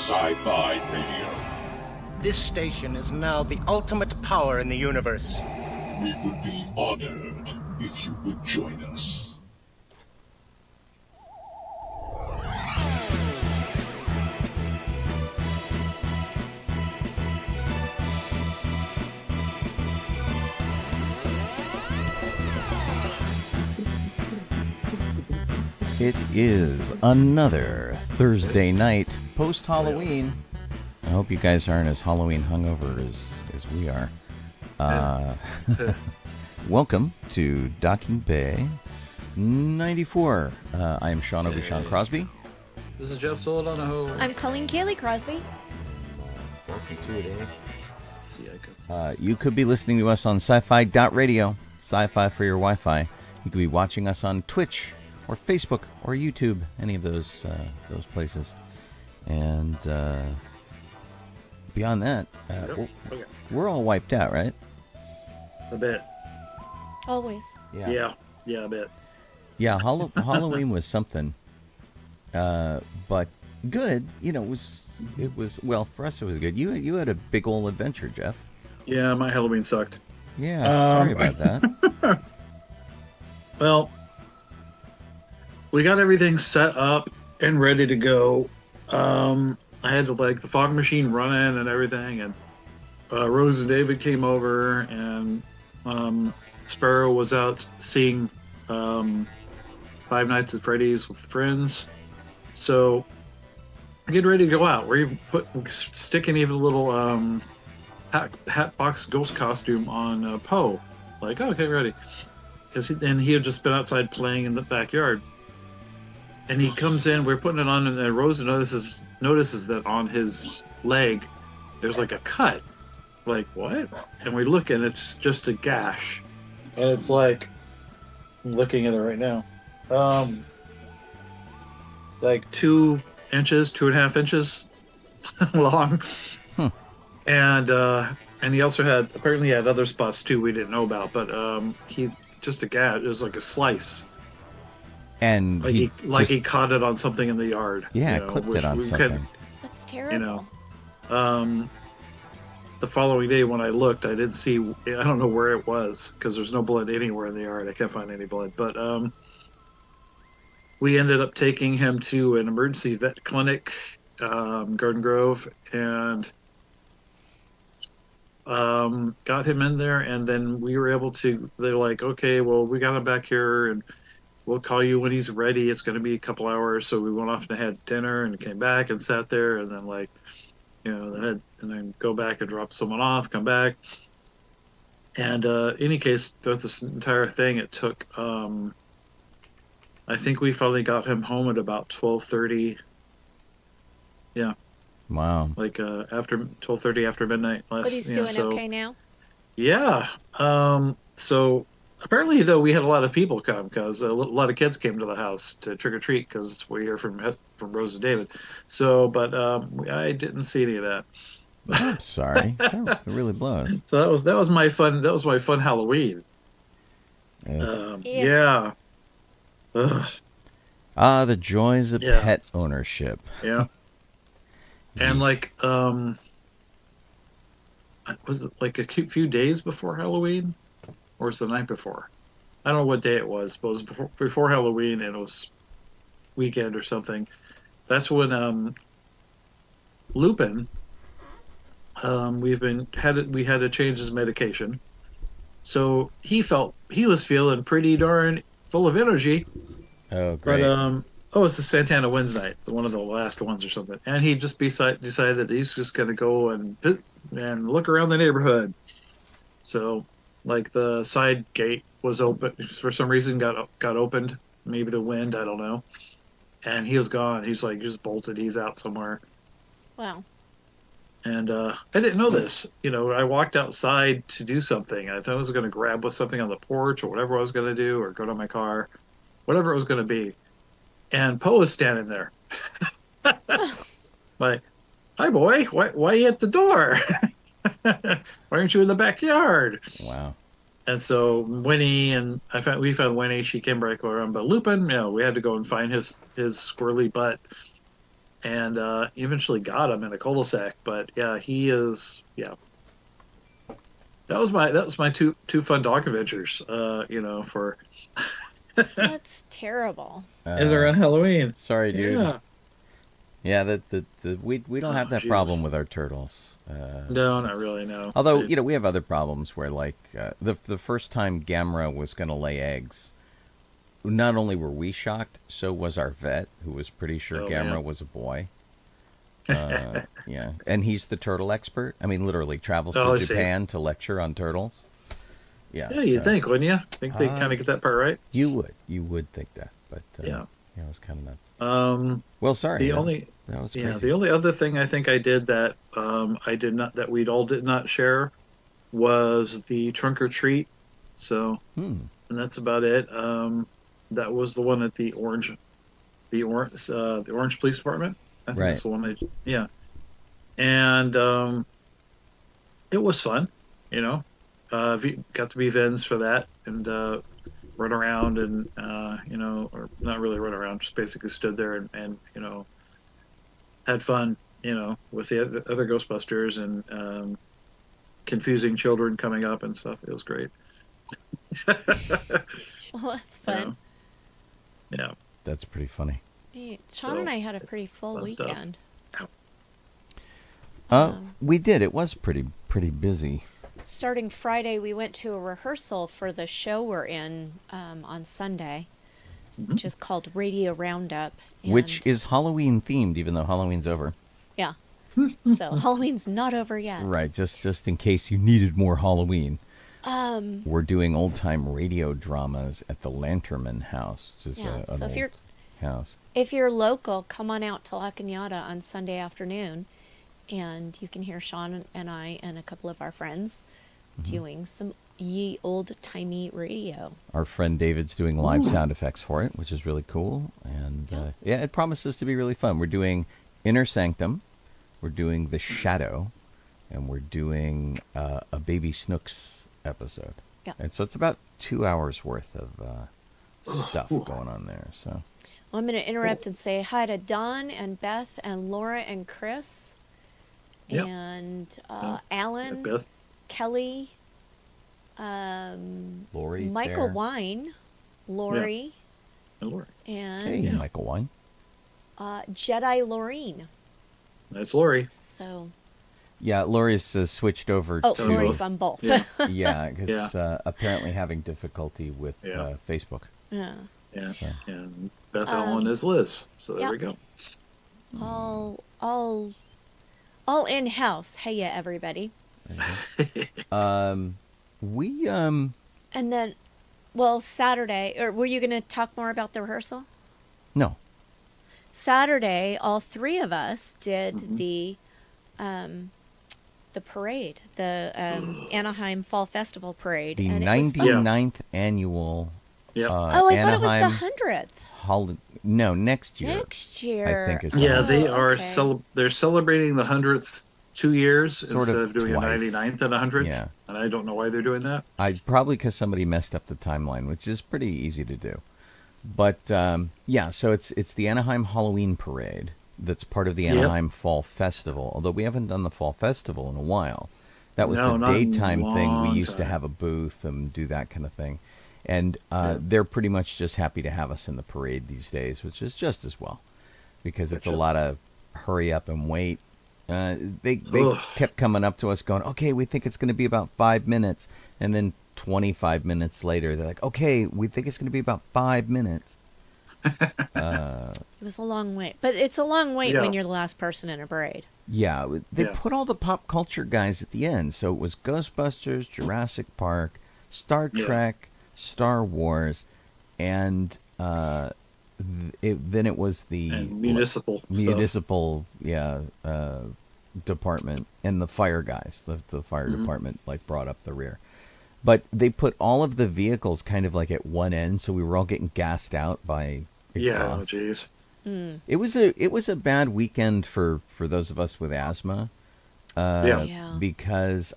Sci-Fi Radio. This station is now the ultimate power in the universe. We would be honored if you would join us. It is another Thursday night post-Halloween. I hope you guys aren't as Halloween hungover as we are. Welcome to Docking Bay 94. I am Sean Obi-Shawn Crosby. This is Jeff Donoho. I'm Colleen Kaylee Crosby. You could be listening to us on sci-fi.radio, sci-fi for your Wi-Fi. You could be watching us on Twitch or Facebook or YouTube, any of those places. And beyond that, we're all wiped out, right? A bit. Always. Yeah, a bit. Yeah, Halloween was something, but good. You know, it was well for us. It was good. You had a big old adventure, Jeff. Yeah, my Halloween sucked. Yeah, sorry about that. Well, we got everything set up and ready to go. I had the fog machine running and everything, and Rose and David came over, and Sparrow was out seeing Five Nights at Freddy's with friends. So we're getting ready to go out. We're sticking even a little hat box ghost costume on Poe. Like, oh, okay, ready. Because he had just been outside playing in the backyard. And he comes in, we're putting it on, and Rose notices that on his leg there's like a cut. Like, what? And we look, and it's just a gash. And it's like, I'm looking at it right now. Like 2.5 inches long. And he also apparently had other spots too we didn't know about, but he just a gash. It was like a slice. And he caught it on something in the yard. Yeah, clipped it on something. That's terrible. The following day when I looked, I didn't see. I don't know where it was because there's no blood anywhere in the yard. I can't find any blood. But we ended up taking him to an emergency vet clinic, Garden Grove, and got him in there. And then we were able to. They're like, okay, well, we got him back here, and we'll call you when he's ready. It's going to be a couple hours. So we went off and had dinner and came back and sat there, and then then go back and drop someone off, come back. And any case, throughout this entire thing, it took, I think we finally got him home at about 12:30. Yeah. Wow. Like after 12:30 after midnight. But he's doing okay now? Yeah. So apparently, though, we had a lot of people come because a lot of kids came to the house to trick or treat because we hear from Rose and David. So, but I didn't see any of that. I'm sorry. That really blows. So that was my fun. That was my fun Halloween. Yeah. The joys of pet ownership. Yeah. And was it like a few days before Halloween? Or was it the night before? I don't know what day it was, but it was before Halloween, and it was weekend or something. That's when Lupin, we had to change his medication, so he was feeling pretty darn full of energy. Oh, great! But it's the Santana Wednesday night, one of the last ones or something, and he just decided that he's just going to go and look around the neighborhood. So. Like the side gate was open for some reason, got opened. Maybe the wind, I don't know. And he was gone. He's like just bolted. He's out somewhere. Wow. And I didn't know this. I walked outside to do something. I thought I was going to grab something on the porch or whatever I was going to do, or go to my car, whatever it was going to be. And Poe was standing there. Like, hi boy, why are you at the door? Why aren't you in the backyard? Wow. And so Winnie and we found Winnie. She came back around, but Lupin, we had to go and find his squirrely butt. and eventually got him in a cul-de-sac. But yeah, he is. Yeah, that was my two fun dog adventures. For That's terrible. and around Halloween. Sorry, dude. Yeah. Yeah, we don't have that Jesus. problem with our turtles. No, not really. No. Although we have other problems where like the first time Gamera was going to lay eggs, not only were we shocked, so was our vet, who was pretty sure Gamera was a boy. Yeah, and he's the turtle expert. I mean, literally travels to Japan to lecture on turtles. Yeah. Yeah, you'd think, wouldn't you? Think they kind of get that part right? You would think that, but yeah, it was kind of nuts. Well, sorry. The only that was crazy. the only other thing I think I did that that we all did not share was the trunk or treat. So, and that's about it. That was the one at the Orange Police Department. I think that's the one. And it was fun. Got to be Vins for that and run around and or not really run around, just basically stood there and had fun with the other Ghostbusters and confusing children coming up and stuff. It was great. Well, that's fun. Yeah, that's pretty funny. Hey, Sean and I had a pretty full weekend. We did. It was pretty busy. Starting Friday, we went to a rehearsal for the show we're in on Sunday, which is called Radio Roundup. Which is Halloween themed, even though Halloween's over. Yeah. So Halloween's not over yet. Right, just in case you needed more Halloween. We're doing old-time radio dramas at the Lanterman House, which is an old house. If you're local, come on out to La Cañada on Sunday afternoon, and you can hear Sean and I and a couple of our friends doing some ye old-timey radio. Our friend David's doing live sound effects for it, which is really cool. And it promises to be really fun. We're doing Inner Sanctum, we're doing The Shadow, and we're doing a Baby Snooks episode. Yeah. And so it's about 2 hours worth of stuff going on there. So I'm going to interrupt and say hi to Don and Beth and Laura and Chris and Alan, Beth. Kelly, Lori's Michael there. Wine, Lori, and hey, Michael Wine, Jedi Lorene. That's Lori. So. Yeah, Lori's switched over to... Lori's on both. Yeah, because apparently having difficulty with Facebook. Yeah. Yeah, and Beth Allen is Liz, so there we go. All in-house. Hey, everybody. And then, Saturday, or were you going to talk more about the rehearsal? No. Saturday, all three of us did the parade, the Anaheim Fall Festival Parade. The 99th annual I thought it was the 100th. No, next year. Next year. I think is they are they're celebrating the 100th 2 years sort instead of doing twice. a 99th and 100th. Yeah. And I don't know why they're doing that. Probably because somebody messed up the timeline, which is pretty easy to do. But so it's the Anaheim Halloween Parade that's part of the Anaheim Fall Festival. Although we haven't done the Fall Festival in a while. That was the daytime thing. We used to have a booth and do that kind of thing. And they're pretty much just happy to have us in the parade these days, which is just as well, because it's a lot of hurry up and wait. They kept coming up to us going, okay, we think it's going to be about 5 minutes. And then 25 minutes later, they're like, okay, we think it's going to be about 5 minutes. It was a long wait. But it's a long wait when you're the last person in a parade. Yeah, they put all the pop culture guys at the end. So it was Ghostbusters, Jurassic Park, Star Trek, Star Wars, and then it was the municipal department and the fire guys. The fire department brought up the rear, but they put all of the vehicles kind of at one end, so we were all getting gassed out by exhaust. Yeah, jeez. It was a bad weekend for those of us with asthma. Because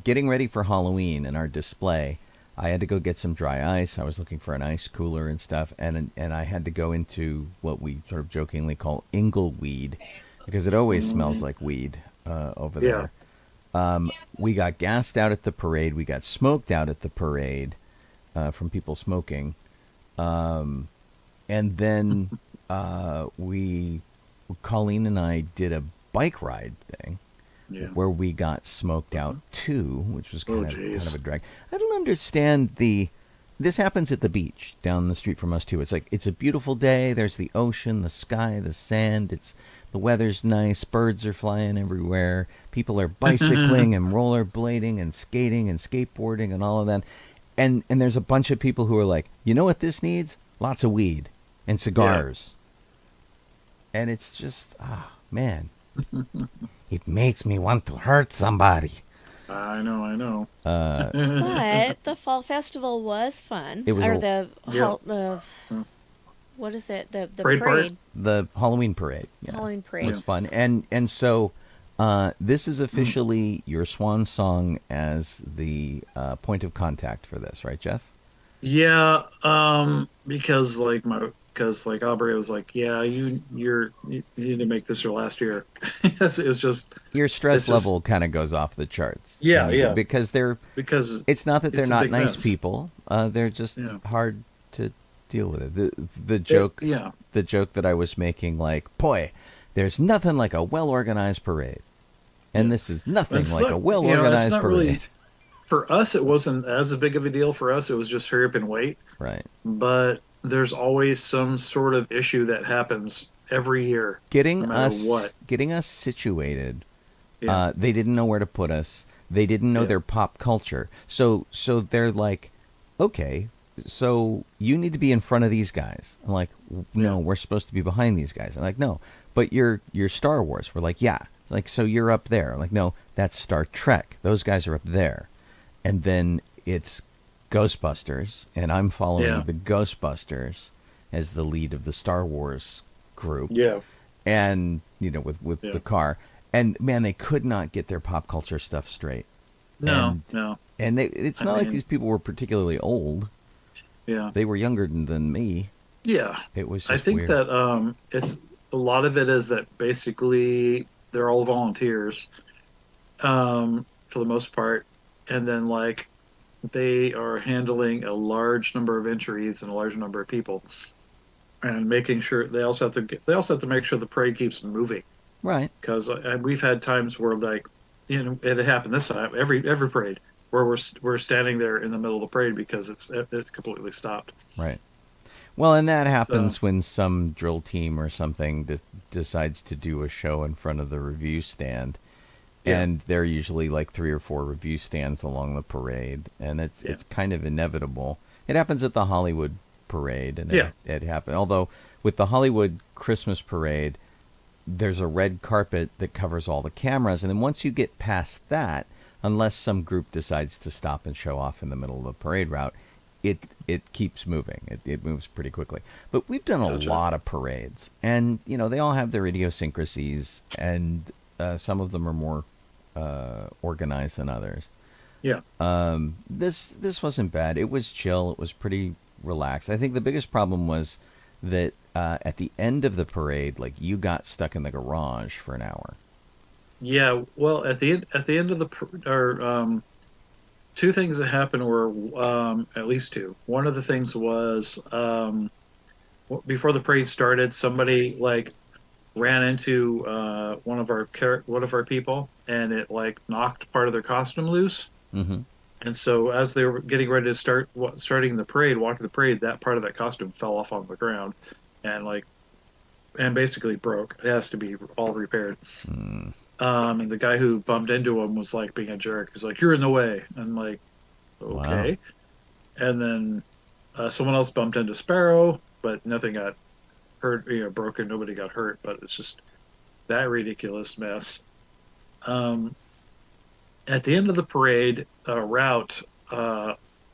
getting ready for Halloween in our display, I had to go get some dry ice. I was looking for an ice cooler and stuff, and I had to go into what we sort of jokingly call ingleweed, because it always smells like weed over Yeah. there. We got gassed out at the parade. We got smoked out at the parade from people smoking. And then Colleen and I did a bike ride thing where we got smoked out too, which was kind of a drag. I don't understand this happens at the beach down the street from us too. It's a beautiful day. There's the ocean, the sky, the sand. The weather's nice. Birds are flying everywhere. People are bicycling and rollerblading and skating and skateboarding and all of that. And there's a bunch of people who are like, you know what this needs? Lots of weed and cigars. Yeah. And it's just, man, it makes me want to hurt somebody. I know. But the fall festival was fun. It was what is it? The parade? The Halloween parade. Yeah, Halloween parade was fun. And so this is officially your swan song as the point of contact for this, right, Jeff? Yeah, because Aubrey was like, yeah, you need to make this your last year. it's just your stress level kind of goes off the charts. Yeah, because it's not that they're not nice people. They're just hard to deal with it. The joke that I was making, like, boy, there's nothing like a well-organized parade, and this is nothing like a well-organized parade. Really, for us, it wasn't as big of a deal. For us, it was just hurry up and wait. Right. But there's always some sort of issue that happens every year. Getting us situated. Yeah. They didn't know where to put us. They didn't know their pop culture. So they're like, okay, so you need to be in front of these guys. I'm like, no, we're supposed to be behind these guys. I'm like, no, but you're Star Wars. We're like, yeah. Like, so you're up there. I'm like, no, that's Star Trek. Those guys are up there. And then it's Ghostbusters, and I'm following the Ghostbusters as the lead of the Star Wars group. Yeah. And, with the car. And, man, they could not get their pop culture stuff straight. No. And it's not like these people were particularly old. Yeah. They were younger than me. Yeah. It was just I think weird. that it's a lot of it is that basically they're all volunteers for the most part. And then, like, they are handling a large number of entries and a large number of people, and making sure they also have to make sure the parade keeps moving. Right. Because we've had times where, like, it had happened this time every parade where we're standing there in the middle of the parade because it completely stopped. Right. Well, and that happens when some drill team or something decides to do a show in front of the review stand. And there are usually like 3 or 4 review stands along the parade, and it's kind of inevitable. It happens at the Hollywood parade, and it happened. Although with the Hollywood Christmas parade, there's a red carpet that covers all the cameras, and then once you get past that, unless some group decides to stop and show off in the middle of the parade route, it keeps moving. It moves pretty quickly. But we've done a lot of parades, and they all have their idiosyncrasies, and some of them are more organized than others. Yeah. This wasn't bad. It was chill. It was pretty relaxed. I think the biggest problem was that at the end of the parade, like, you got stuck in the garage for an hour. Yeah. Well, at the end of the two things that happened were at least two. One of the things was before the parade started, somebody like ran into one of our people, and it like knocked part of their costume loose. Mm-hmm. And so as they were getting ready to walking the parade, that part of that costume fell off on the ground, and basically broke. It has to be all repaired. Mm. And the guy who bumped into him was like being a jerk. He's like, "You're in the way." I'm like, okay. Wow. And then someone else bumped into Sparrow, but nothing got hurt, broken. Nobody got hurt, but it's just that ridiculous mess. At the end of the parade route,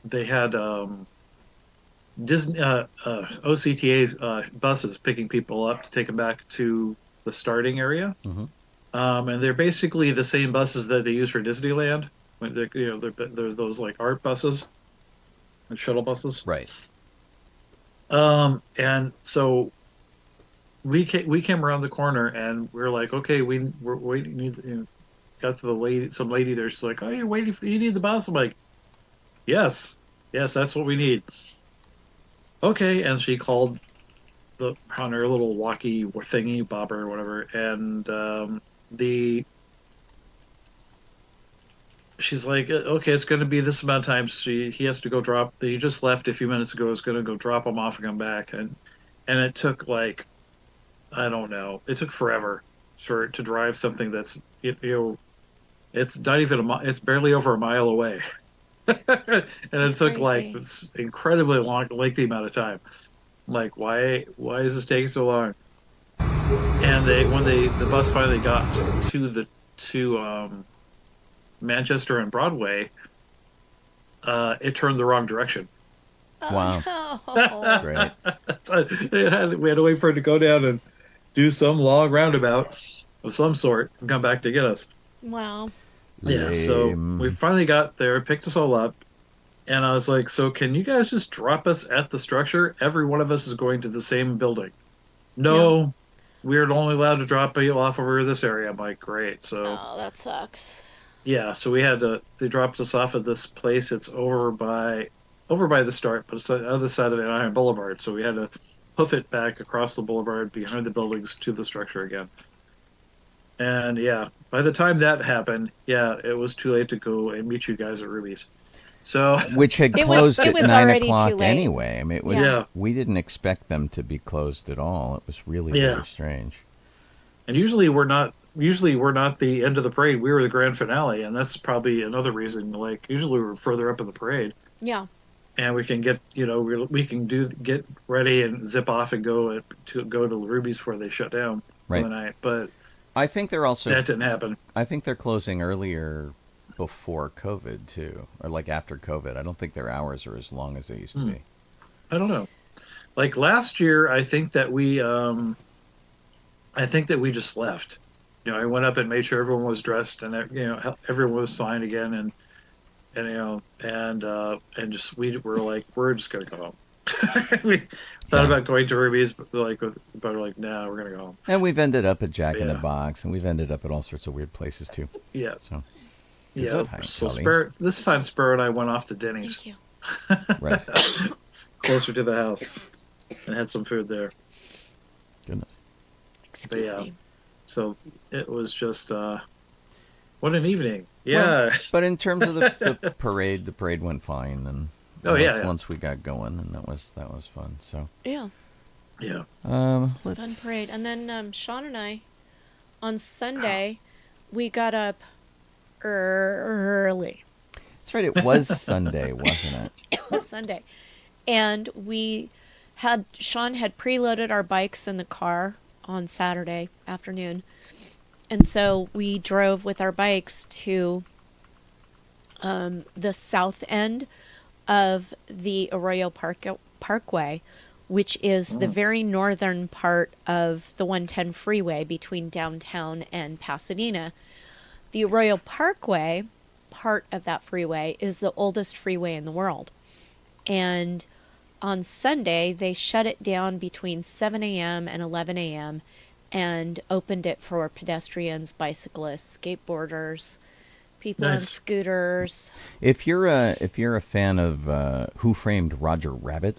they had Disney OCTA buses picking people up to take them back to the starting area. Mm-hmm. And they're basically the same buses that they use for Disneyland. There's those like art buses. shuttle buses. Right. And so we came around the corner and we are like, okay, we're waiting. Got to the lady, some lady there. She's like, oh, you're waiting for, you need the bus. I'm like, yes, that's what we need. Okay, and she called on her little walkie thingy, bobber or whatever, and she's like, okay, it's going to be this amount of time. He has to go drop. He just left a few minutes ago. Is going to go drop him off and come back, and it took like, I don't know, it took forever to drive something that's it's not even a mile. It's barely over a mile away, and it took crazy. like this incredibly lengthy amount of time. I'm like, why is this taking so long? And when the bus finally got to Manchester and Broadway, it turned the wrong direction. Wow. No. Great. So we had to wait for it to go down and do some long roundabout of some sort and come back to get us. Wow. Yeah, so we finally got there, picked us all up, and I was like, so can you guys just drop us at the structure? Every one of us is going to the same building. No, we're only allowed to drop you off over this area. I'm like, great. So Oh, that sucks. yeah, so they dropped us off at this place. It's over by the start, but it's on the other side of the Iron Boulevard. So we had to hoof it back across the boulevard behind the buildings to the structure again. And yeah, by the time that happened, it was too late to go and meet you guys at Ruby's. So Which had It closed was at 9 already too o'clock late. anyway. I mean, it was. Yeah. We didn't expect them to be closed at all. It was really very strange. and usually we're not the end of the parade. We were the grand finale, and that's probably another reason. Like usually we're further up in the parade. Yeah. And we can get, we can get ready and zip off and go to Ruby's before they shut down for the night. But I think they're also that didn't happen. I think they're closing earlier before COVID too, or like after COVID. I don't think their hours are as long as they used to be. I don't know. Like last year, I think that we just left. I went up and made sure everyone was dressed and everyone was fine again, and just we were like, we're just gonna go home. We thought about going to Ruby's, but we're like, nah, we're gonna go home. And we've ended up at Jack in the Box, and we've ended up at all sorts of weird places too. Yeah. So. So this time Spur and I went off to Denny's. Thank you. Right. Closer to the house, and had some food there. Goodness. Excuse me. So it was just what an evening. Yeah. Well, but in terms of the parade went fine, and once we got going, and that was fun. So Yeah. Yeah. It's a fun parade. And then Sean and I, on Sunday, we got up early. That's right. It was Sunday, wasn't it? It was Sunday. And Sean had preloaded our bikes in the car on Saturday afternoon. And so we drove with our bikes to the south end of the Arroyo Parkway, which is the very northern part of the 110 freeway between downtown and Pasadena. The Arroyo Parkway, part of that freeway, is the oldest freeway in the world. And on Sunday, they shut it down between 7 a.m. and 11 a.m. and opened it for pedestrians, bicyclists, skateboarders, people on scooters. If you're a fan of Who Framed Roger Rabbit,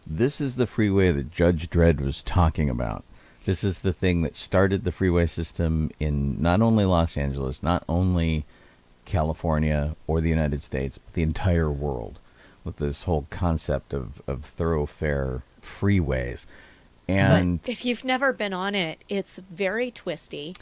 this is the freeway that Judge Dredd was talking about. This is the thing that started the freeway system in not only Los Angeles, not only California or the United States, but the entire world, with this whole concept of thoroughfare freeways. And but if you've never been on it, it's very twisty,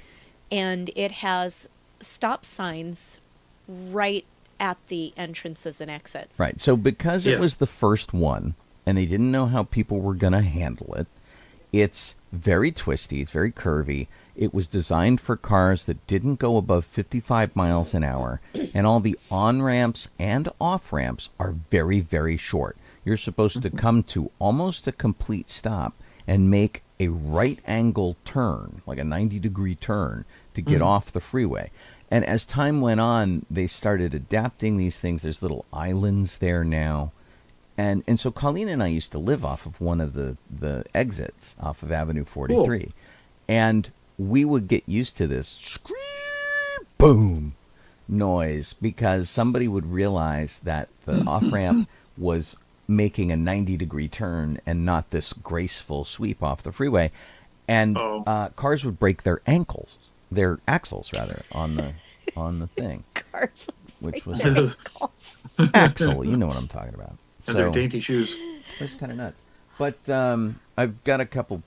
and it has stop signs right at the entrances and exits. Right. So because it was the first one, and they didn't know how people were going to handle it, it's very twisty, it's very curvy. It was designed for cars that didn't go above 55 miles an hour, and all the on-ramps and off-ramps are very, very short. You're supposed to come to almost a complete stop and make a right angle turn, like a 90-degree turn, to get off the freeway. And as time went on, they started adapting these things. There's little islands there now. And so Colleen and I used to live off of one of the exits off of Avenue 43. Cool. And we would get used to this scream, boom noise because somebody would realize that the off-ramp was making a 90-degree turn and not this graceful sweep off the freeway. And cars would break their axles rather, on the thing. Cars which was axle, you know what I'm talking about. And their dainty shoes. It was kind of nuts. But I've got a couple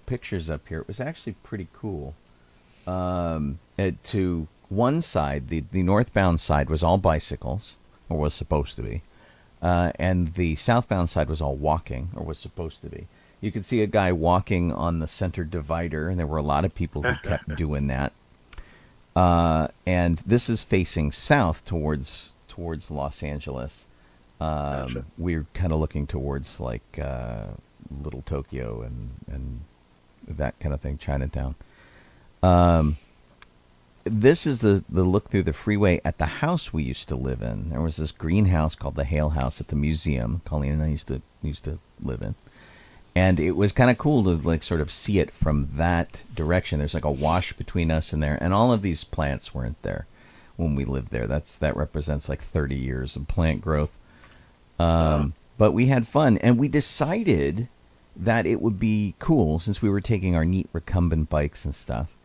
pictures up here. It was actually pretty cool. To one side, the northbound side was all bicycles, or was supposed to be. And the southbound side was all walking, or was supposed to be. You could see a guy walking on the center divider, and there were a lot of people who kept doing that. And this is facing south towards Los Angeles. Gotcha. We're kind of looking towards like Little Tokyo and that kind of thing, Chinatown. This is the look through the freeway at the house we used to live in. There was this greenhouse called the Hale House at the museum. Colleen and I used to live in. And it was kind of cool to like sort of see it from that direction. There's like a wash between us and there, and all of these plants weren't there when we lived there. That represents like 30 years of plant growth. But we had fun, and we decided that it would be cool, since we were taking our neat recumbent bikes and stuff,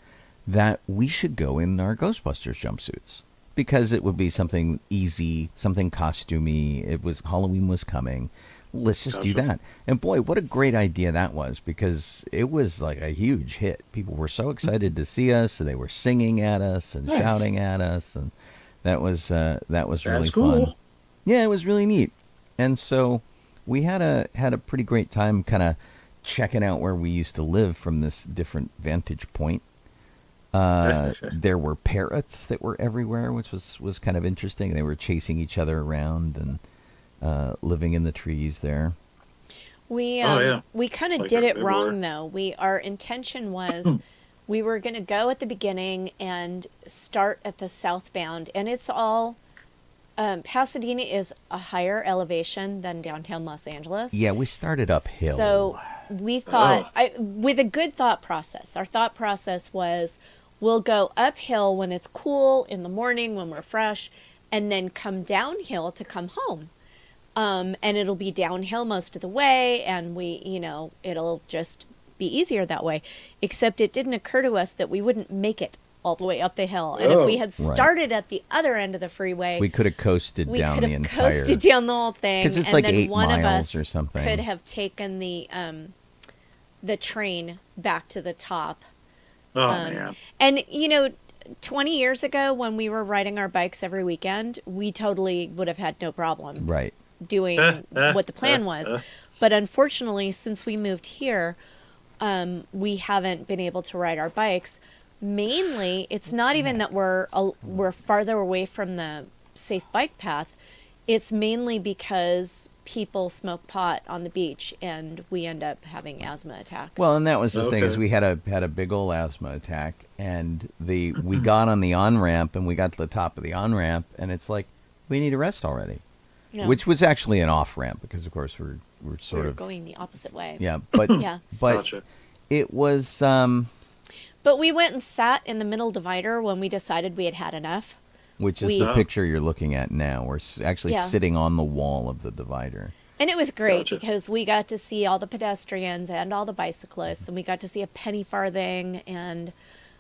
that we should go in our Ghostbusters jumpsuits, because it would be something easy, something costumey. Halloween was coming. Let's just do that. And boy, what a great idea that was, because it was like a huge hit. People were so excited to see us, and they were singing at us and shouting at us, and that was really fun. Yeah, it was really neat. And so we had a pretty great time kind of checking out where we used to live from this different vantage point. There were parrots that were everywhere, which was kind of interesting. They were chasing each other around and living in the trees there. We kind of did it wrong though. Our intention was we were going to go at the beginning and start at the southbound, and it's all Pasadena is a higher elevation than downtown Los Angeles. Yeah, we started uphill. So we thought, with a good thought process, our thought process was we'll go uphill when it's cool in the morning when we're fresh, and then come downhill to come home. And it'll be downhill most of the way, and it'll just be easier that way. Except it didn't occur to us that we wouldn't make it all the way up the hill. And if we had started at the other end of the freeway, we could have coasted down the entire. We could have coasted down the whole thing. Because it's and like then 8 one miles of us or something. Could have taken the train back to the top. Oh, man. And, 20 years ago when we were riding our bikes every weekend, we totally would have had no problem doing what the plan was. But unfortunately, since we moved here, we haven't been able to ride our bikes. Mainly, it's not even that we're farther away from the safe bike path. It's mainly because people smoke pot on the beach, and we end up having asthma attacks. Well, and that was the thing, is we had a big old asthma attack, and we got on the on-ramp, and we got to the top of the on-ramp, and it's like, we need to rest already. Yeah. Which was actually an off-ramp, because of course we're sort of going the opposite way. Yeah, but Gotcha. It was But we went and sat in the middle divider when we decided we had had enough. Which is the picture you're looking at now. We're actually sitting on the wall of the divider. And it was great because we got to see all the pedestrians and all the bicyclists, and we got to see a penny farthing, and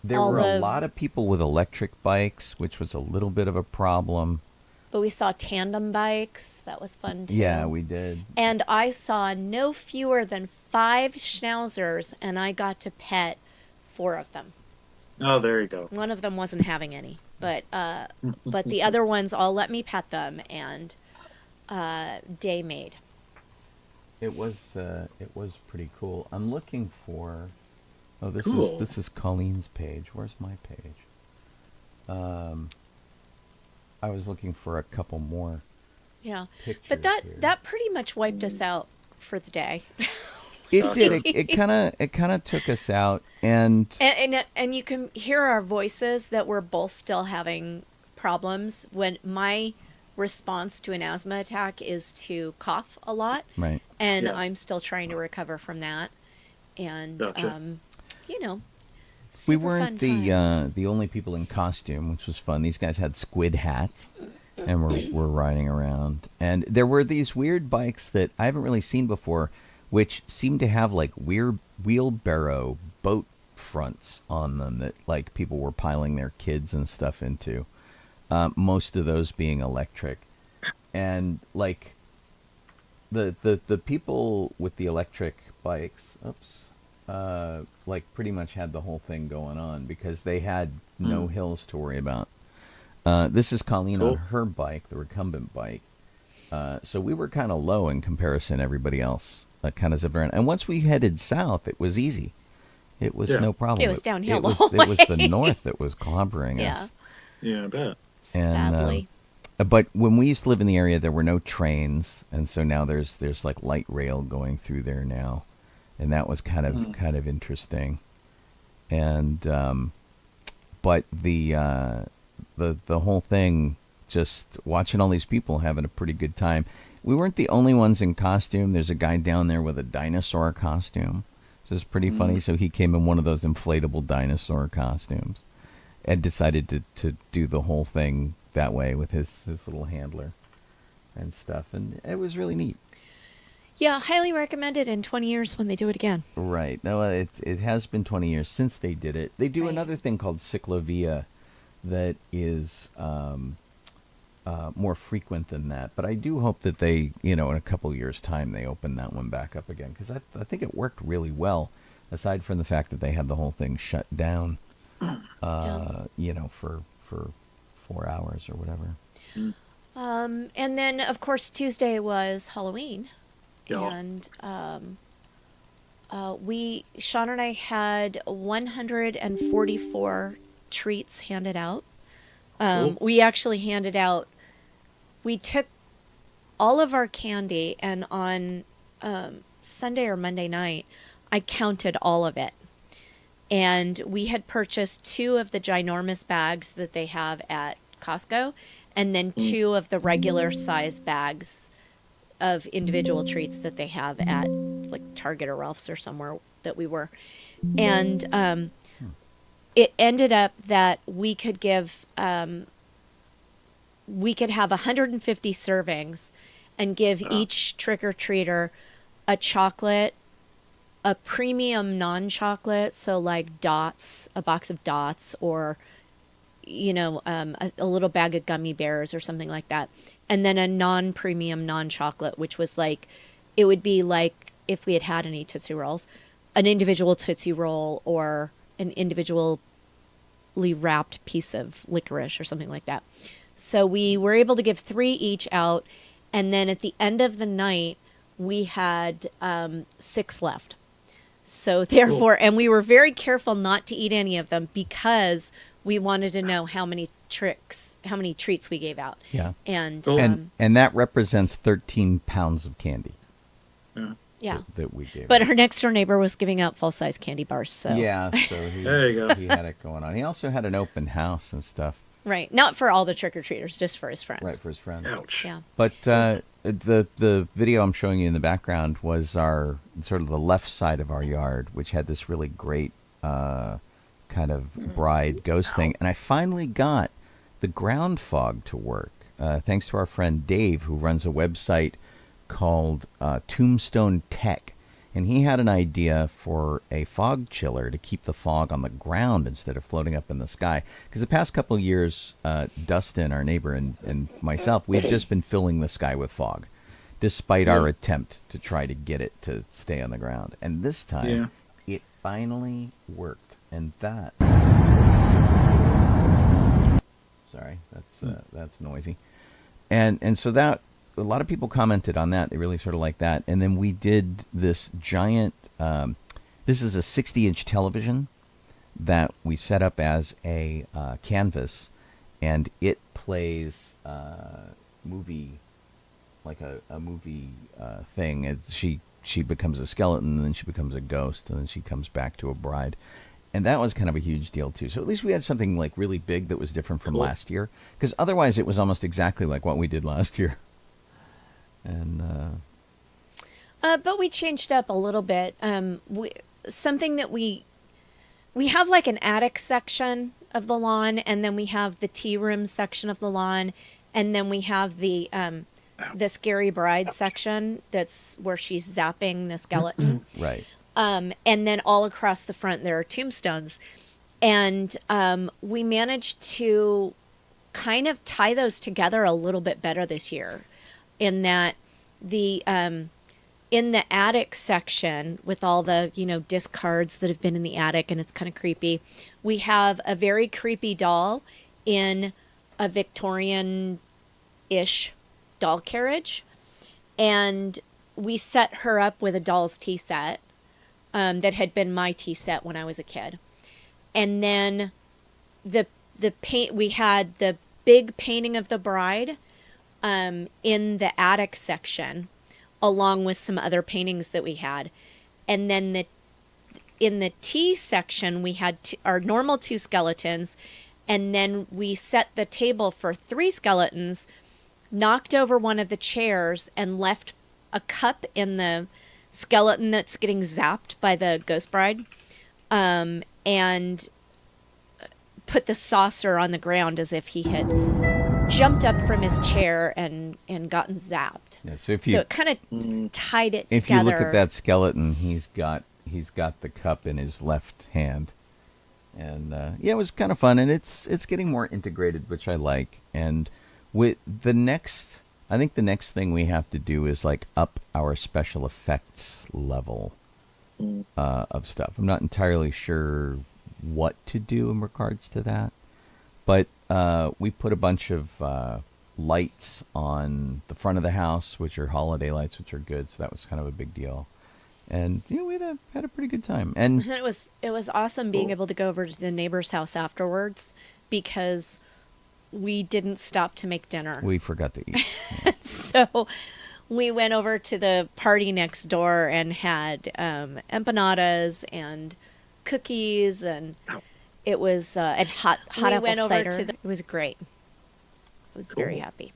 there were a lot of people with electric bikes, which was a little bit of a problem. But we saw tandem bikes. That was fun, too. Yeah, we did. And I saw no fewer than 5 schnauzers, and I got to pet 4 of them. Oh, there you go. One of them wasn't having any, but the other ones all let me pet them, and day made. It was pretty cool. I'm looking for. Oh, this is Colleen's page. Where's my page? I was looking for a couple more. Yeah, but that pretty much wiped us out for the day. It did. It kind of took us out, and you can hear our voices that we're both still having problems. When my response to an asthma attack is to cough a lot. Right. And Yeah. I'm still trying to recover from that. And, Gotcha. you know, We super weren't fun times. the only people in costume, which was fun. These guys had squid hats, and were riding around. And there were these weird bikes that I haven't really seen before, which seemed to have like weird wheelbarrow boat fronts on them that like people were piling their kids and stuff into. Most of those being electric, and like the people with the electric bikes, like pretty much had the whole thing going on because they had no hills to worry about. This is Colleen on her bike, the recumbent bike. So we were kind of low in comparison to everybody else, kind of zipping around. And once we headed south, it was easy. It was no problem. It was downhill the was, whole It was the way. north that was clobbering Yeah. us. Yeah, I bet. And, Sadly. but when we used to live in the area, there were no trains, and so now there's like light rail going through there now, and that was kind of interesting. And but the whole thing, just watching all these people having a pretty good time. We weren't the only ones in costume. There's a guy down there with a dinosaur costume, so it's pretty funny. So he came in one of those inflatable dinosaur costumes, and decided to do the whole thing that way with his little handler and stuff, and it was really neat. Yeah, highly recommended in 20 years when they do it again. Right. No, it has been 20 years since they did it. They do Right. another thing called Ciclovia that is more frequent than that, but I do hope that they, in a couple of years' time, they open that one back up again, because I think it worked really well, aside from the fact that they had the whole thing shut down, for 4 hours or whatever. And then, of course, Tuesday was Halloween. Yeah. And Sean and I had 144 treats handed out. Cool. We actually handed out, we took all of our candy, and on Sunday or Monday night, I counted all of it. And we had purchased 2 of the ginormous bags that they have at Costco, and then 2 of the regular size bags of individual treats that they have at like Target or Ralph's or somewhere that we were. And it ended up that we could give, we could have 150 servings and give each trick-or-treater a chocolate, a premium non-chocolate, so like Dots, a box of Dots, or a little bag of gummy bears or something like that, and then a non-premium non-chocolate, which was like, it would be like if we had any Tootsie Rolls, an individual Tootsie Roll or an individually wrapped piece of licorice or something like that. So we were able to give 3 each out, and then at the end of the night we had 6 left. So therefore, and we were very careful not to eat any of them because we wanted to know how many treats we gave out. Yeah. And And that represents 13 pounds of candy yeah. that we gave. But our next door neighbor was giving out full-size candy bars, so Yeah, so There you go. he had it going on. He also had an open house and stuff. right, not for all the trick-or-treaters, just for his friends. Right, for his friends. Ouch. Yeah. But the video I'm showing you in the background was our sort of the left side of our yard, which had this really great kind of bride ghost thing. And I finally got the ground fog to work, thanks to our friend Dave, who runs a website called Tombstone Tech. And he had an idea for a fog chiller to keep the fog on the ground instead of floating up in the sky. Because the past couple of years, Dustin, our neighbor, and myself, we've just been filling the sky with fog, despite our attempt to try to get it to stay on the ground. And this time, it finally worked. And that... Sorry, that's noisy. And so that... A lot of people commented on that. They really sort of like that. And then we did this giant, this is a 60-inch television that we set up as a canvas, and it plays movie, like a movie thing. She becomes a skeleton, and then she becomes a ghost, and then she comes back to a bride. And that was kind of a huge deal, too. So at least we had something, like, really big that was different from last year. Because otherwise it was almost exactly like what we did last year. And, but we changed up a little bit. Something that we have, like, an attic section of the lawn, and then we have the tea room section of the lawn, and then we have the scary bride section that's where she's zapping the skeleton. right. And then all across the front there are tombstones. And we managed to kind of tie those together a little bit better this year, in that the in the attic section with all the, discards that have been in the attic, and it's kind of creepy, we have a very creepy doll in a Victorian-ish doll carriage. And we set her up with a doll's tea set that had been my tea set when I was a kid. And then the paint, we had the big painting of the bride in the attic section, along with some other paintings that we had. And then in the tea section, we had our normal 2 skeletons, and then we set the table for 3 skeletons, knocked over one of the chairs, and left a cup in the skeleton that's getting zapped by the ghost bride, and put the saucer on the ground as if he had jumped up from his chair and gotten zapped. Yeah, so it kind of tied it if together. you look at that skeleton, he's got the cup in his left hand. And it was kind of fun, and it's getting more integrated, which I like. And with I think the next thing we have to do is like up our special effects level of stuff. I'm not entirely sure what to do in regards to that, but we put a bunch of lights on the front of the house, which are holiday lights, which are good. So that was kind of a big deal. And we had a pretty good time. And it was awesome being able to go over to the neighbor's house afterwards, because we didn't stop to make dinner. We forgot to eat. Yeah. So we went over to the party next door and had empanadas and cookies, and it was and hot apple cider. It was great. I was very happy.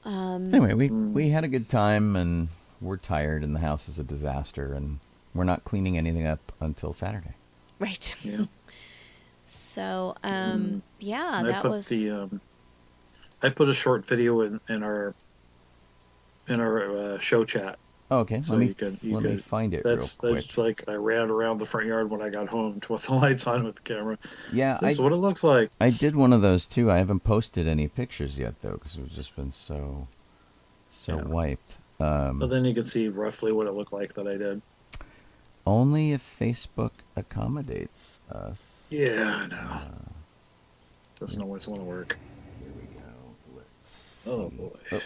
Anyway, we had a good time, and we're tired, and the house is a disaster, and we're not cleaning anything up until Saturday. Right. Yeah. So, And that was. I put a short video in our show chat. Oh, okay. So let me you could find it real quick. That's like I ran around the front yard when I got home with the lights on with the camera. Yeah, This is what it looks like. I did one of those too. I haven't posted any pictures yet though, because it's just been so wiped. But then you can see roughly what it looked like that I did. Only if Facebook accommodates us. Yeah, I know. Doesn't always want to work. Here we go. Let's see. Oh boy. Oh.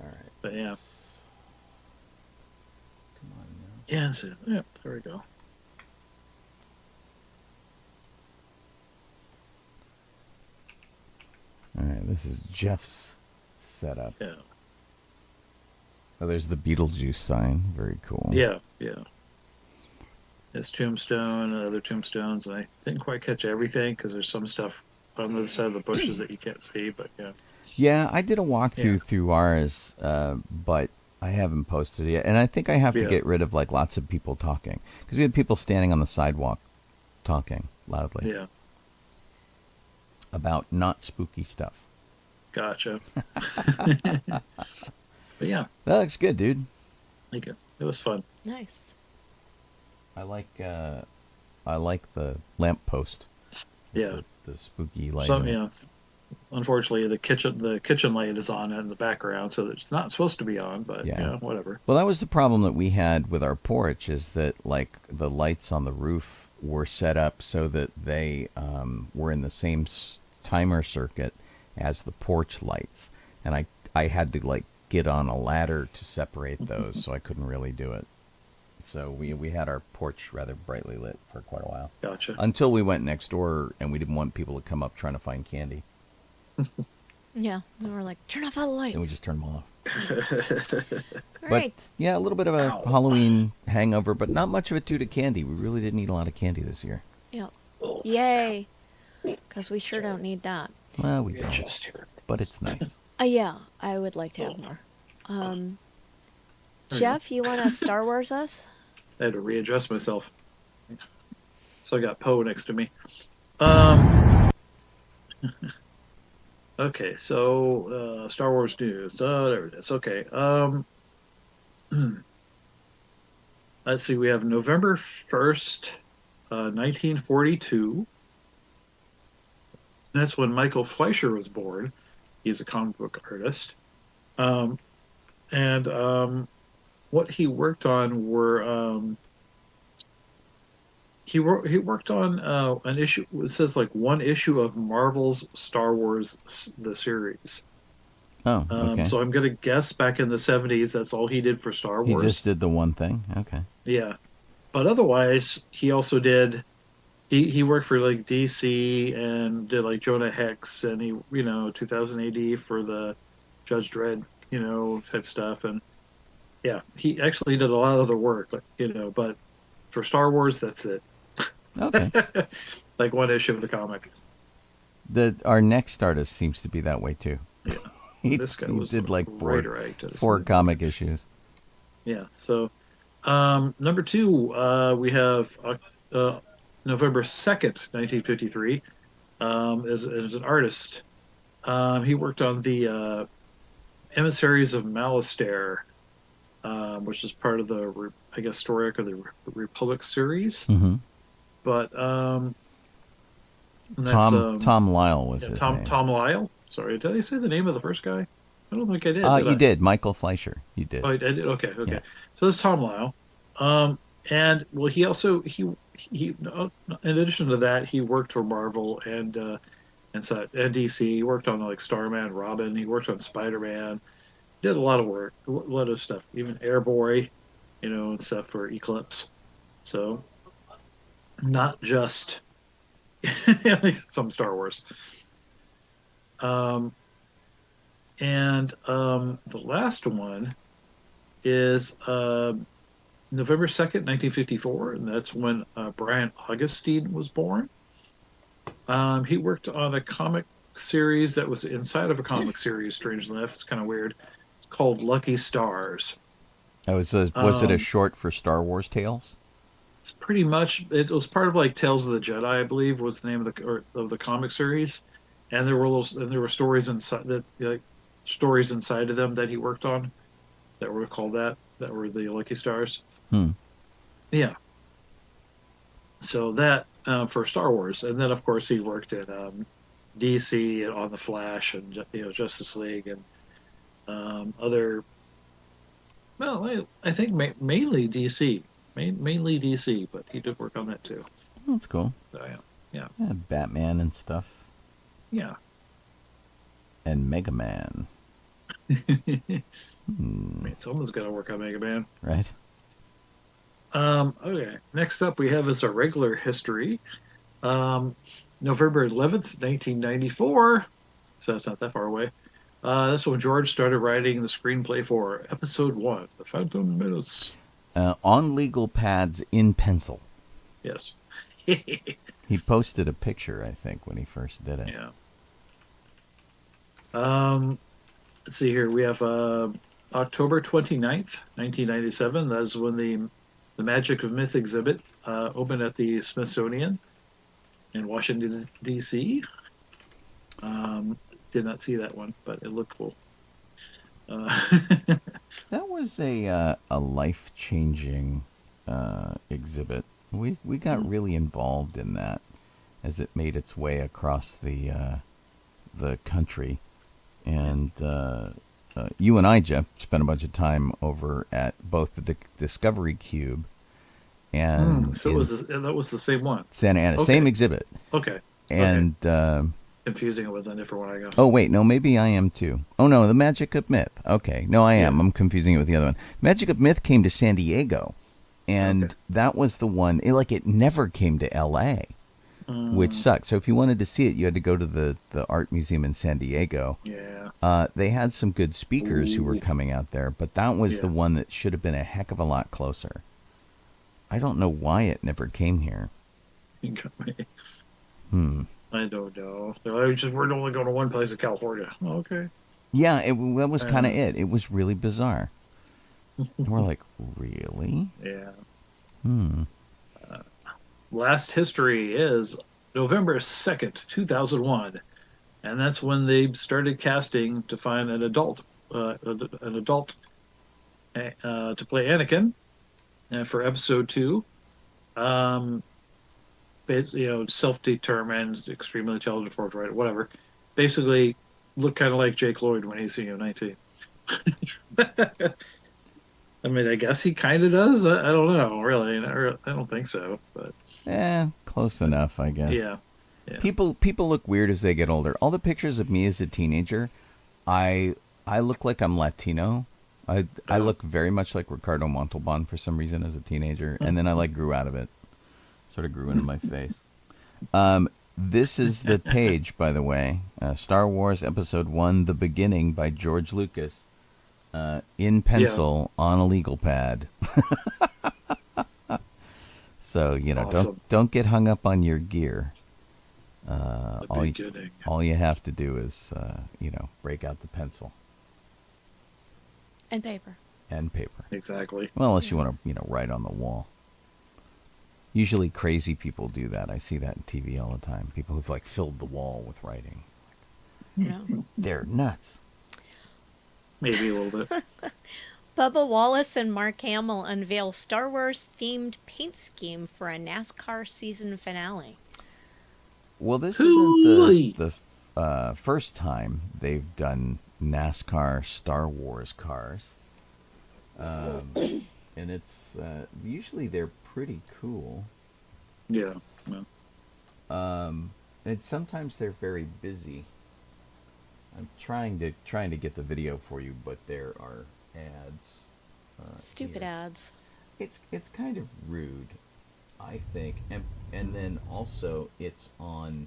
All right. But yeah. Come on now. Yeah, that's it. Yeah, there we go. All right. This is Jeff's setup. Yeah. Oh, there's the Beetlejuice sign. Very cool. Yeah, yeah. This tombstone and other tombstones. And I didn't quite catch everything because there's some stuff on the other side of the bushes that you can't see, but yeah. Yeah, I did a walkthrough through ours, but I haven't posted it yet. And I think I have to get rid of like lots of people talking, because we had people standing on the sidewalk talking loudly. Yeah. About not spooky stuff. Gotcha. But yeah. That looks good, dude. Thank you. It was fun. Nice. I like the lamppost. Yeah. The spooky light. Unfortunately, the kitchen light is on in the background, so it's not supposed to be on. But whatever. Well, that was the problem that we had with our porch, is that like the lights on the roof were set up so that they were in the same timer circuit as the porch lights, and I had to like get on a ladder to separate those, so I couldn't really do it. So we had our porch rather brightly lit for quite a while. Gotcha. Until we went next door, and we didn't want people to come up trying to find candy. Yeah, we were like, turn off all the lights. And we just turned them off. All But right. yeah, a little bit of a Ow. Halloween hangover, but not much of it due to candy. We really didn't eat a lot of candy this year. Yep. Oh, Yay. Because we sure don't need that. Well, we get don't, just here. but it's nice. Yeah, I would like to have more. There you Jeff, you want to Star Wars us? I had to readjust myself. So I got Poe next to me. Okay, so Star Wars news. There it is. Okay. Let's see. We have November 1st, 1942. That's when Michael Fleischer was born. He's a comic book artist. And what he worked on were he worked on an issue. It says like one issue of Marvel's Star Wars the series. Oh, okay. So I'm gonna guess back in the 70s, that's all he did for Star He Wars. just did the one thing. Okay. Yeah, but otherwise he also did. He worked for like DC and did like Jonah Hex and he 2000 AD for the Judge Dredd type stuff, and yeah, he actually did a lot of other work, but for Star Wars, that's it. Okay. Like one issue of the comic. Our next artist seems to be that way too. Yeah. he, This guy he was did like right. four comic issues. Yeah. So, number 2, we have November 2nd, 1953. As an artist, he worked on the Emissaries of Malastare, which is part of the story arc of the Republic series. Mm-hmm. But that's, Tom Lyle was his name. Tom Lyle. Sorry, did I say the name of the first guy? I don't think I did. You did. Michael Fleischer. You did. Oh, I did. Okay. Yeah. So this is Tom Lyle. And well, he also he in addition to that, he worked for Marvel and DC. He worked on like Starman, Robin. He worked on Spider-Man. Did a lot of work, a lot of stuff, even Airboy, and stuff for Eclipse. So not just some Star Wars. And the last one is November 2nd, 1954, and that's when Brian Augustine was born. He worked on a comic series that was inside of a comic series, strangely enough. It's kind of weird. It's called Lucky Stars. Was it a short for Star Wars Tales? It's pretty much, it was part of like Tales of the Jedi, I believe, was the name of the comic series. And there were stories inside stories inside of them that he worked on that were called that were the Lucky Stars. Yeah. So that for Star Wars, and then of course he worked in DC and on the Flash and Justice League and other. Well, I think mainly DC, mainly DC, but he did work on that too. That's cool. So yeah. Batman and stuff. Yeah. And Mega Man. I mean, someone's got to work on Mega Man. Right. Okay. Next up, we have is our regular history. November 11th, 1994. So that's not that far away. That's when George started writing the screenplay for Episode 1, The Phantom Menace. On legal pads in pencil. Yes. He posted a picture, I think, when he first did it. Yeah. Let's see here. We have October 29th, 1997. That is when the Magic of Myth exhibit opened at the Smithsonian in Washington, D.C. Did not see that one, but it looked cool. That was a life-changing exhibit. We got really involved in that as it made its way across the country. And you and I, Jeff, spent a bunch of time over at both the Discovery Cube and so that was the same one. Santa Ana, Okay. same exhibit. Okay. And Confusing it with a different one, I guess. oh wait, no, maybe I am too. Oh no, the Magic of Myth. Okay, no, I am. Yeah. I'm confusing it with the other one. Magic of Myth came to San Diego, and that was the one. It never came to L.A., which sucked. So if you wanted to see it, you had to go to the art museum in San Diego. Yeah. They had some good speakers who were coming out there, but that was the one that should have been a heck of a lot closer. I don't know why it never came here. I don't know. We're only going to one place in California. Okay. Yeah, that was kind of it. It was really bizarre. And we're like, really? Yeah. Hmm. Last history is November 2nd, 2001. And that's when they started casting to find an adult to play Anakin for episode 2. Self-determined, extremely intelligent, forthright, whatever. Basically, look kind of like Jake Lloyd when he's 19. I mean, I guess he kind of does. I don't know, really. I don't think so, but close enough, I guess. Yeah. People look weird as they get older. All the pictures of me as a teenager, I look like I'm Latino. I look very much like Ricardo Montalban for some reason as a teenager, and then I grew out of it. Sort of grew into my face. This is the page, by the way. Star Wars Episode 1, The Beginning by George Lucas. In pencil on a legal pad. So, awesome. don't get hung up on your gear. All you have to do is, break out the pencil. And paper. Exactly. Well, unless you want to, write on the wall. Usually crazy people do that. I see that in TV all the time. People who've, filled the wall with writing. Yeah. They're nuts. Maybe a little bit. Bubba Wallace and Mark Hamill unveil Star Wars-themed paint scheme for a NASCAR season finale. Well, this isn't the first time they've done NASCAR Star Wars cars. And it's usually they're pretty cool. Yeah. And sometimes they're very busy. I'm trying to get the video for you, but there are ads. Stupid here. ads. It's kind of rude, I think, and then also it's on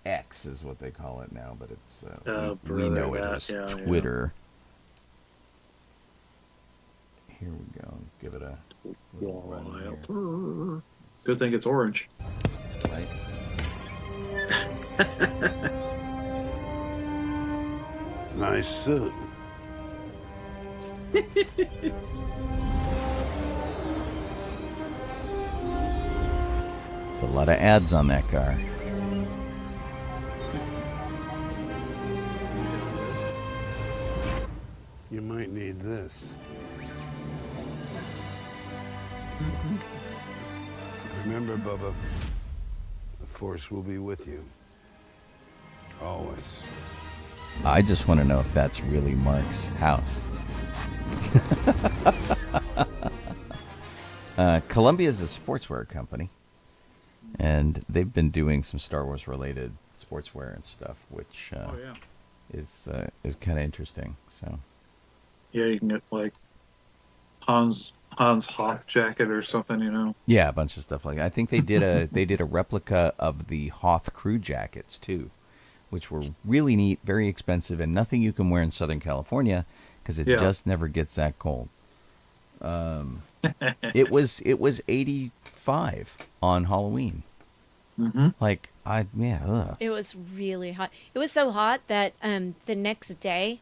X is what they call it now, but it's we know it as Twitter. Yeah. Here we go. Give it a little run here. Good thing it's orange. Right. Nice suit. There's a lot of ads on that car. You might need this. Remember, Bubba, the Force will be with you. Always. I just want to know if that's really Mark's house. Columbia is a sportswear company, and they've been doing some Star Wars related sportswear and stuff, which is kind of interesting. So yeah, you can get Hans Hoth jacket or something, Yeah, a bunch of stuff like that. I think they did a replica of the Hoth crew jackets too, which were really neat, very expensive, and nothing you can wear in Southern California because it just never gets that cold. It was 85 on Halloween. Mm-hmm. It was really hot. It was so hot that the next day,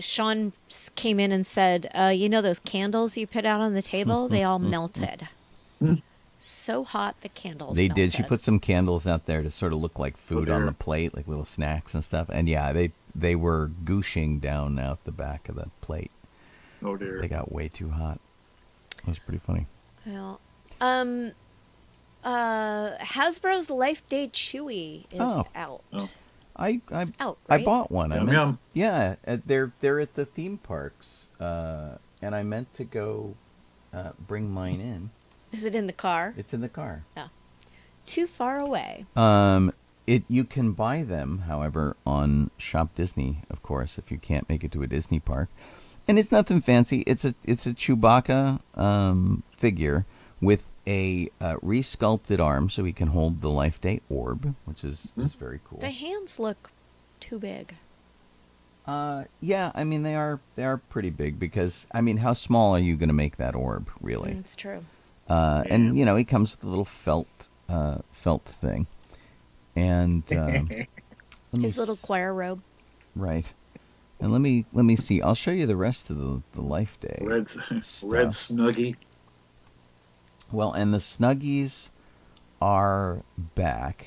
Sean came in and said, those candles you put out on the table, they all melted. So hot, the candles melted. Did. She put some candles out there to sort of look like food on the plate, like little snacks and stuff. And yeah, they were gooshing down out the back of the plate. Oh dear. They got way too hot. It was pretty funny. Well, Hasbro's Life Day Chewy is out. Oh. It's out, I right? bought one. Yum. Yeah, they're at the theme parks, and I meant to go bring mine in. Is it in the car? It's in the car. Oh. Too far away. You can buy them, however, on Shop Disney, of course, if you can't make it to a Disney park. And it's nothing fancy. It's a Chewbacca figure with a resculpted arm, so he can hold the Life Day orb, which is very cool. The hands look too big? Yeah, I mean they are pretty big because I mean how small are you going to make that orb really? It's true. And you know he comes with a little felt thing, and His little choir robe. Right. And let me see. I'll show you the rest of the Life Day. Red Snuggie. Well, and the Snuggies are back,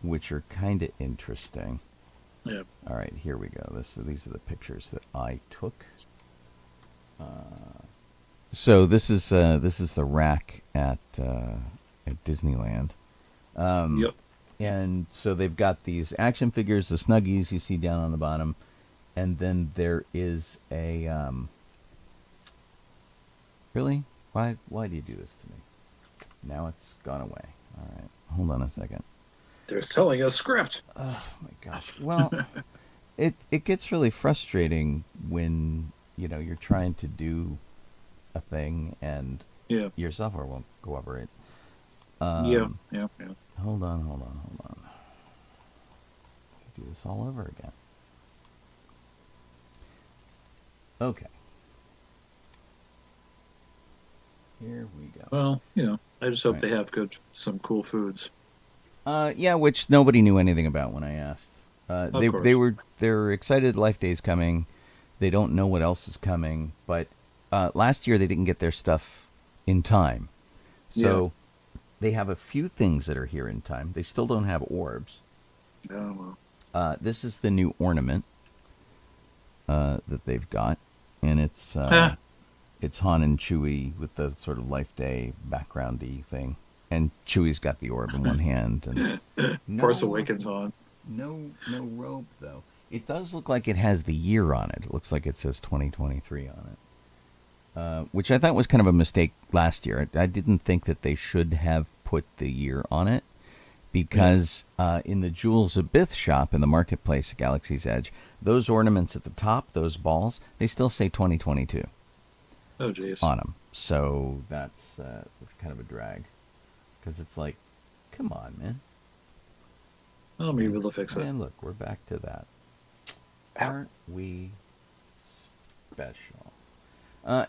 which are kind of interesting. Yep. All right, here we go. These are the pictures that I took. So this is the rack at Disneyland. Yep. And so they've got these action figures, the Snuggies you see down on the bottom, and then there is a really? Why do you do this to me? Now it's gone away. All right, hold on a second. They're selling a script. Oh my gosh. Well, it gets really frustrating when you're trying to do a thing and your software won't cooperate. Yeah. Hold on. Do this all over again. Okay. Here we go. Well, I just hope they have some cool foods. Yeah, which nobody knew anything about when I asked. Of They're excited Life Day's coming. They don't know what else is coming, but last year they didn't get their stuff in time. So they have a few things that are here in time. They still don't have orbs. Oh, well. This is the new ornament that they've got, and it's Han and Chewie with the sort of Life Day backgroundy thing, and Chewie's got the orb in one hand. And Force Awakens on. No robe though. It does look like it has the year on it. It looks like it says 2023 on it, which I thought was kind of a mistake last year. I didn't think that they should have put the year on it because in the Jules Abith shop in the marketplace at Galaxy's Edge, those ornaments at the top, those balls, they still say 2022. Oh, jeez. On them. So that's kind of a drag because it's like, come on, man. Well, maybe they'll fix it. And look, we're back to that. Aren't we special?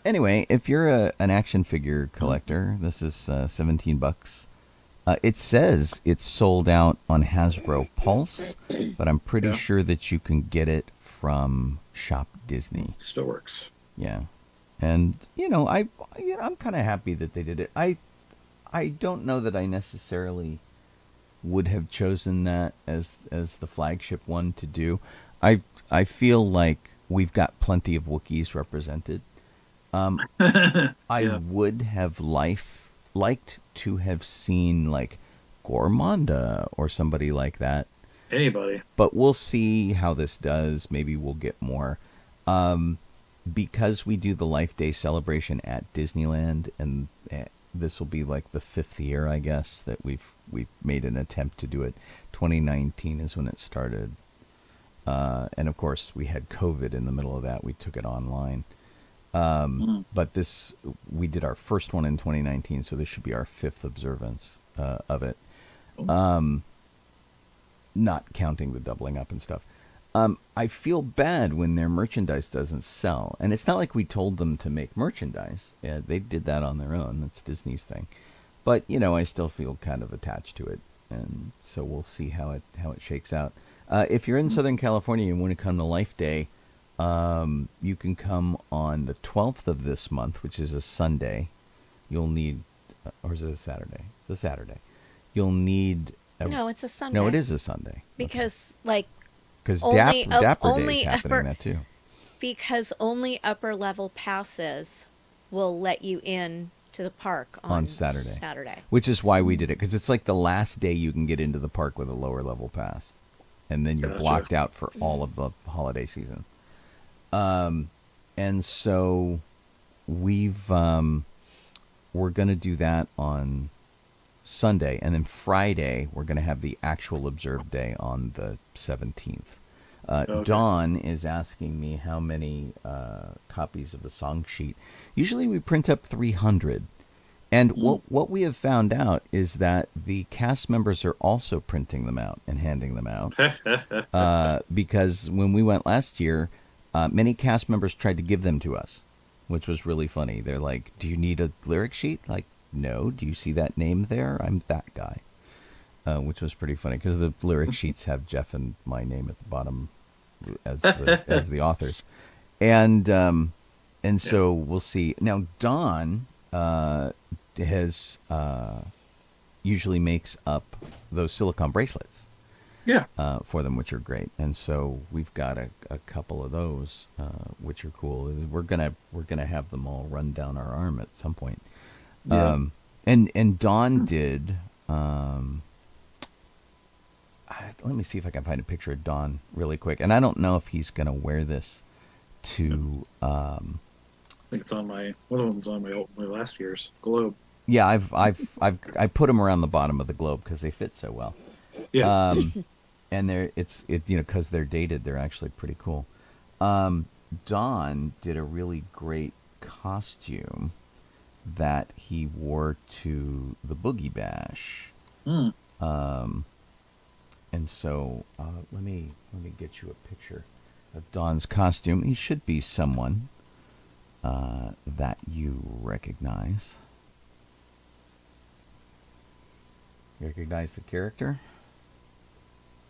Anyway, if you're an action figure collector, this is $17. It says it's sold out on Hasbro Pulse, but I'm pretty sure that you can get it from Shop Disney. Still works. Yeah, and I'm kind of happy that they did it. I don't know that I necessarily would have chosen that as the flagship one to do. I feel like we've got plenty of Wookiees represented. I would have liked to have seen like Gormanda or somebody like that. Anybody. But we'll see how this does. Maybe we'll get more. Because we do the Life Day celebration at Disneyland, and this will be like the 5th year, I guess, that we've made an attempt to do it. 2019 is when it started. And of course, we had COVID in the middle of that. We took it online. But we did our first one in 2019, so this should be our 5th observance of it. Not counting the doubling up and stuff. I feel bad when their merchandise doesn't sell. And it's not like we told them to make merchandise. They did that on their own. That's Disney's thing. But, I still feel kind of attached to it. And so we'll see how it shakes out. If you're in Southern California and you want to come to Life Day, you can come on the 12th of this month, which is a Sunday. You'll need, or is it a Saturday? It's a Saturday. You'll need. No, it's a Sunday. No, it is a Sunday. Because, because only Dapper Day is happening that too. Because only upper level passes will let you in to the park on Saturday. Which is why we did it, because it's like the last day you can get into the park with a lower level pass. And then you're blocked out for all of the holiday season. And so we're going to do that on Sunday. And then Friday, we're going to have the actual observed day on the 17th. Dawn is asking me how many copies of the song sheet. Usually we print up 300. And what we have found out is that the cast members are also printing them out and handing them out. Because when we went last year, many cast members tried to give them to us, which was really funny. They're like, "Do you need a lyric sheet?" Like, "No." "Do you see that name there? I'm that guy." Which was pretty funny because the lyric sheets have Jeff and my name at the bottom as the authors. And so we'll see. Now, Don has usually makes up those silicone bracelets for them, which are great. And so we've got a couple of those, which are cool. We're gonna have them all run down our arm at some point. And Don did. Let me see if I can find a picture of Don really quick. And I don't know if he's gonna wear this to. I think it's on one of them's on my last year's globe. Yeah, I put them around the bottom of the globe because they fit so well. Yeah. And it's because they're dated, they're actually pretty cool. Don did a really great costume that he wore to the Boogie Bash. And so let me get you a picture of Don's costume. He should be someone that you recognize. Recognize the character?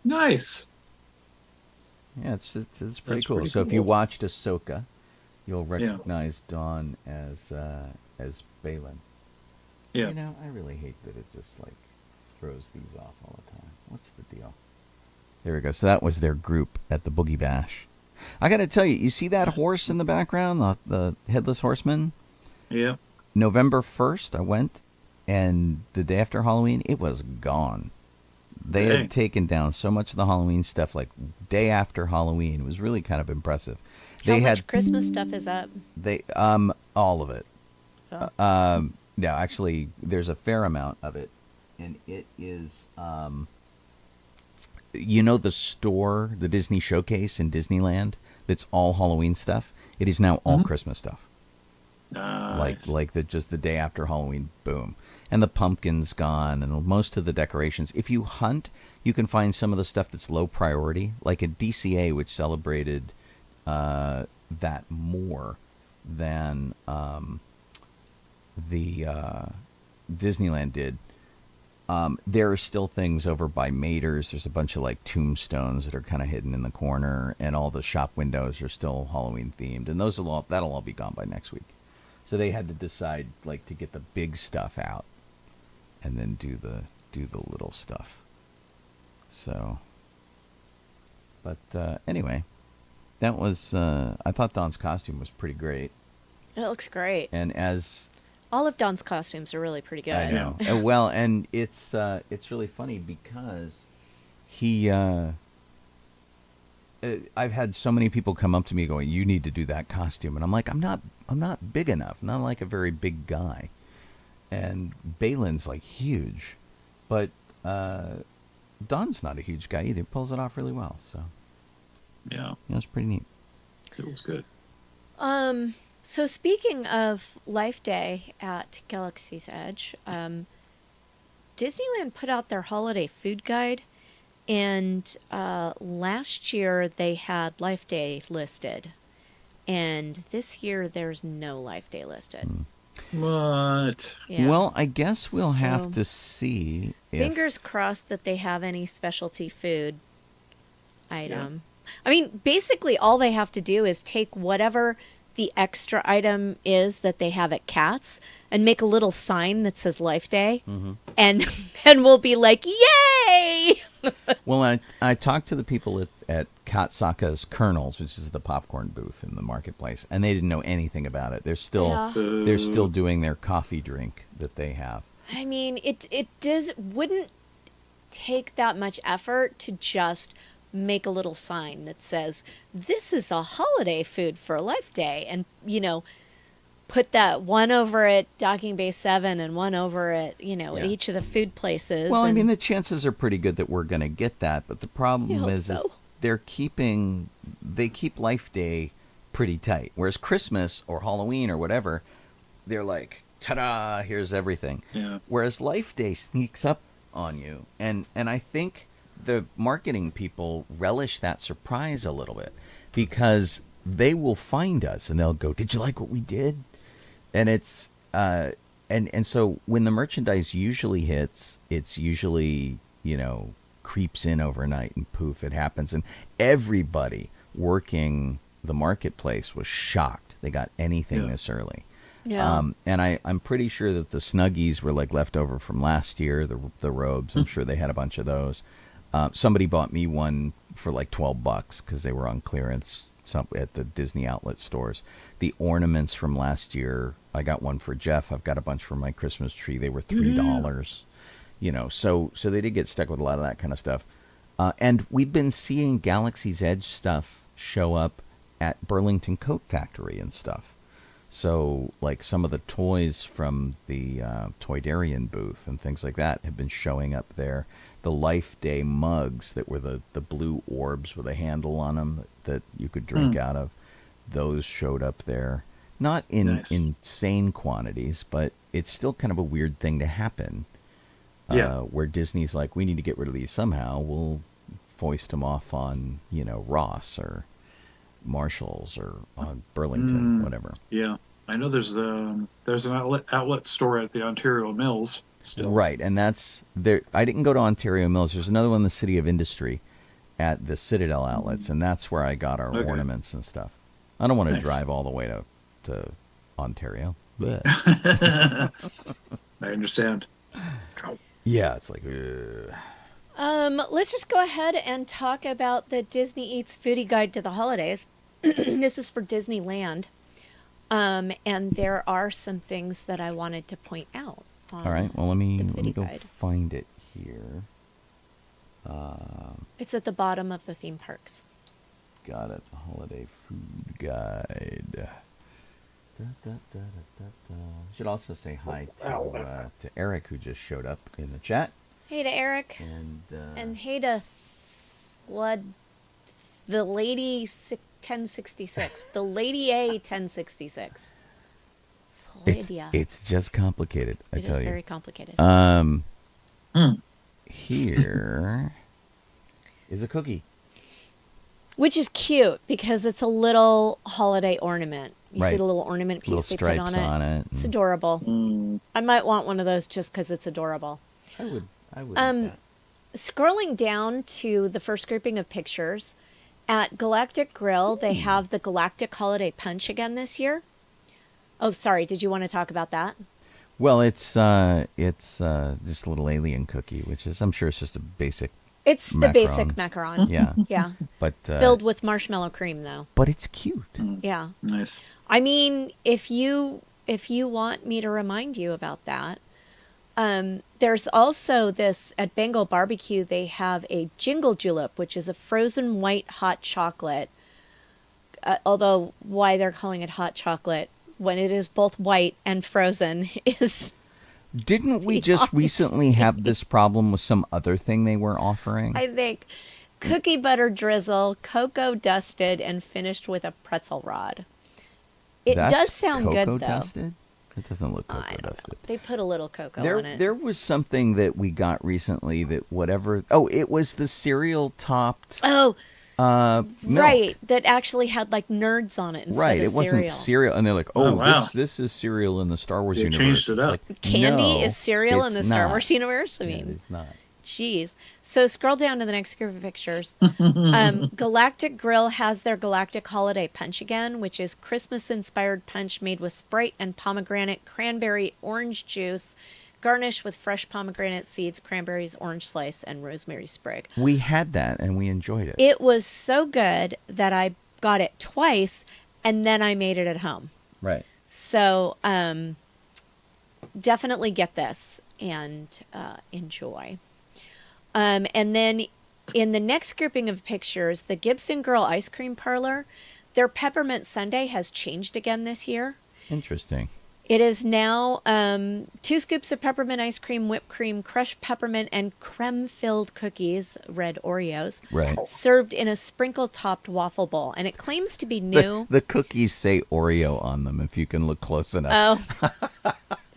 Nice. Yeah, it's pretty That's cool. pretty So if cool. you watched Ahsoka, you'll recognize Dawn as Balin. Yeah. I really hate that it just like throws these off all the time. What's the deal? There we go. So that was their group at the Boogie Bash. I got to tell you, you see that horse in the background, the headless horseman? Yeah. November 1st, I went, and the day after Halloween, it was gone. They had taken down so much of the Halloween stuff, like day after Halloween. It was really kind of impressive. How much Christmas stuff is up? All of it. Oh. No, actually, there's a fair amount of it, and it is, the store, the Disney Showcase in Disneyland, that's all Halloween stuff. It is now all Christmas stuff. Nice. Like just the day after Halloween, boom. And the pumpkin's gone, and most of the decorations. If you hunt, you can find some of the stuff that's low priority, like a DCA, which celebrated that more than the Disneyland did. There are still things over by Mater's. There's a bunch of like tombstones that are kind of hidden in the corner, and all the shop windows are still Halloween themed. And that'll all be gone by next week. So they had to decide like to get the big stuff out, and then do the little stuff. So, but anyway, that was I thought Don's costume was pretty great. It looks great. And as all of Don's costumes are really pretty good. I know. Well, and it's really funny because he I've had so many people come up to me going, "You need to do that costume," and I'm like, I'm not big enough. I'm not like a very big guy. And Balin's like huge, but Don's not a huge guy either. He pulls it off really well. So yeah, it's pretty neat. It was good. So speaking of Life Day at Galaxy's Edge, Disneyland put out their holiday food guide, and last year they had Life Day listed, and this year there's no Life Day listed. What? Yeah. Well, I guess we'll have to see. Fingers crossed that they have any specialty food item. Yeah. I mean, basically all they have to do is take whatever the extra item is that they have at Katz and make a little sign that says Life Day, and we'll be like, yay! Well, I talked to the people at Katsaka's Kernels, which is the popcorn booth in the marketplace, and they didn't know anything about it. They're still doing their coffee drink that they have. I mean, it wouldn't take that much effort to just make a little sign that says, this is a holiday food for Life Day, and put that one over at Docking Bay 7 and one over at each of the food places. Well, I mean, the chances are pretty good that we're going to get that, but the problem is they keep Life Day pretty tight, whereas Christmas or Halloween or whatever, they're like ta-da, here's everything. Yeah. Whereas Life Day sneaks up on you. And I think the marketing people relish that surprise a little bit because they will find us and they'll go, did you like what we did? And it's and so when the merchandise usually hits, it's usually, creeps in overnight and poof, it happens. And everybody working the marketplace was shocked they got anything this early. Yeah. And I'm pretty sure that the Snuggies were like left over from last year, the robes. I'm sure they had a bunch of those. Somebody bought me one for like $12 because they were on clearance at the Disney outlet stores. The ornaments from last year, I got one for Jeff. I've got a bunch for my Christmas tree. They were $3. So they did get stuck with a lot of that kind of stuff. And we've been seeing Galaxy's Edge stuff show up at Burlington Coat Factory and stuff. So, like, some of the toys from the Toydarian booth and things like that have been showing up there. The Life Day mugs that were the blue orbs with a handle on them that you could drink out of, those showed up there. Not in insane quantities, but it's still kind of a weird thing to happen. Where Disney's like, we need to get rid of these somehow. We'll foist them off on, Ross or Marshalls or on Burlington, whatever. Yeah, I know there's an outlet store at the Ontario Mills still. Right, and that's there. I didn't go to Ontario Mills. There's another one in the City of Industry at the Citadel outlets, and that's where I got our ornaments and stuff. I don't want to drive all the way to Ontario. I understand. Yeah, it's like. Let's just go ahead and talk about the Disney Eats Foodie Guide to the Holidays. This is for Disneyland. And there are some things that I wanted to point out. All right, well, let me go guide. find it here. It's at the bottom of the theme parks. Got it, the Holiday Food Guide. Should also say hi to Eric, who just showed up in the chat. Hey to Eric. And hey to the Lady 1066. The Lady A 1066. It's just complicated, I tell you. It is very complicated. Here is a cookie. Which is cute because it's a little holiday ornament. You see the little ornament piece little they put on it? It's adorable. I might want one of those just because it's adorable. I would eat that. Scrolling down to the first grouping of pictures, at Galactic Grill, they have the Galactic Holiday Punch again this year. Oh, sorry. Did you want to talk about that? Well, it's just a little alien cookie, which is, I'm sure it's just a basic It's the basic macaron. Yeah. Yeah. But filled with marshmallow cream, though. But it's cute. Yeah. Nice. I mean, if you want me to remind you about that, there's also this at Bengal Barbecue. They have a Jingle Julep, which is a frozen white hot chocolate. Although why they're calling it hot chocolate when it is both white and frozen is. Didn't we just recently have this problem with some other thing they were offering? I think cookie butter drizzle, cocoa dusted, and finished with a pretzel rod. It does sound good, though. Dusted? It doesn't look cocoa dusted. They put a little cocoa on it. There was something that we got recently that whatever. Oh, it was the cereal topped. Oh, milk. right. That actually had like nerds on it instead right. of It wasn't cereal, and they're like, Oh, wow. this is cereal in the Star Wars They universe. changed it It's up. like, Candy no, is cereal in it's the Star not. Wars universe. I Yeah, mean, it's not. jeez. So scroll down to the next group of pictures. Galactic Grill has their Galactic Holiday Punch again, which is Christmas-inspired punch made with Sprite and pomegranate, cranberry, orange juice, garnished with fresh pomegranate seeds, cranberries, orange slice, and rosemary sprig. We had that, and we enjoyed it. It was so good that I got it twice, and then I made it at home. Right. So definitely get this and enjoy. And then in the next grouping of pictures, the Gibson Girl Ice Cream Parlor, their peppermint sundae has changed again this year. Interesting. It is now 2 scoops of peppermint ice cream, whipped cream, crushed peppermint, and creme-filled cookies, red Oreos, Right. served in a sprinkle-topped waffle bowl. And it claims to be new. The cookies say Oreo on them, if you can look close enough. Oh,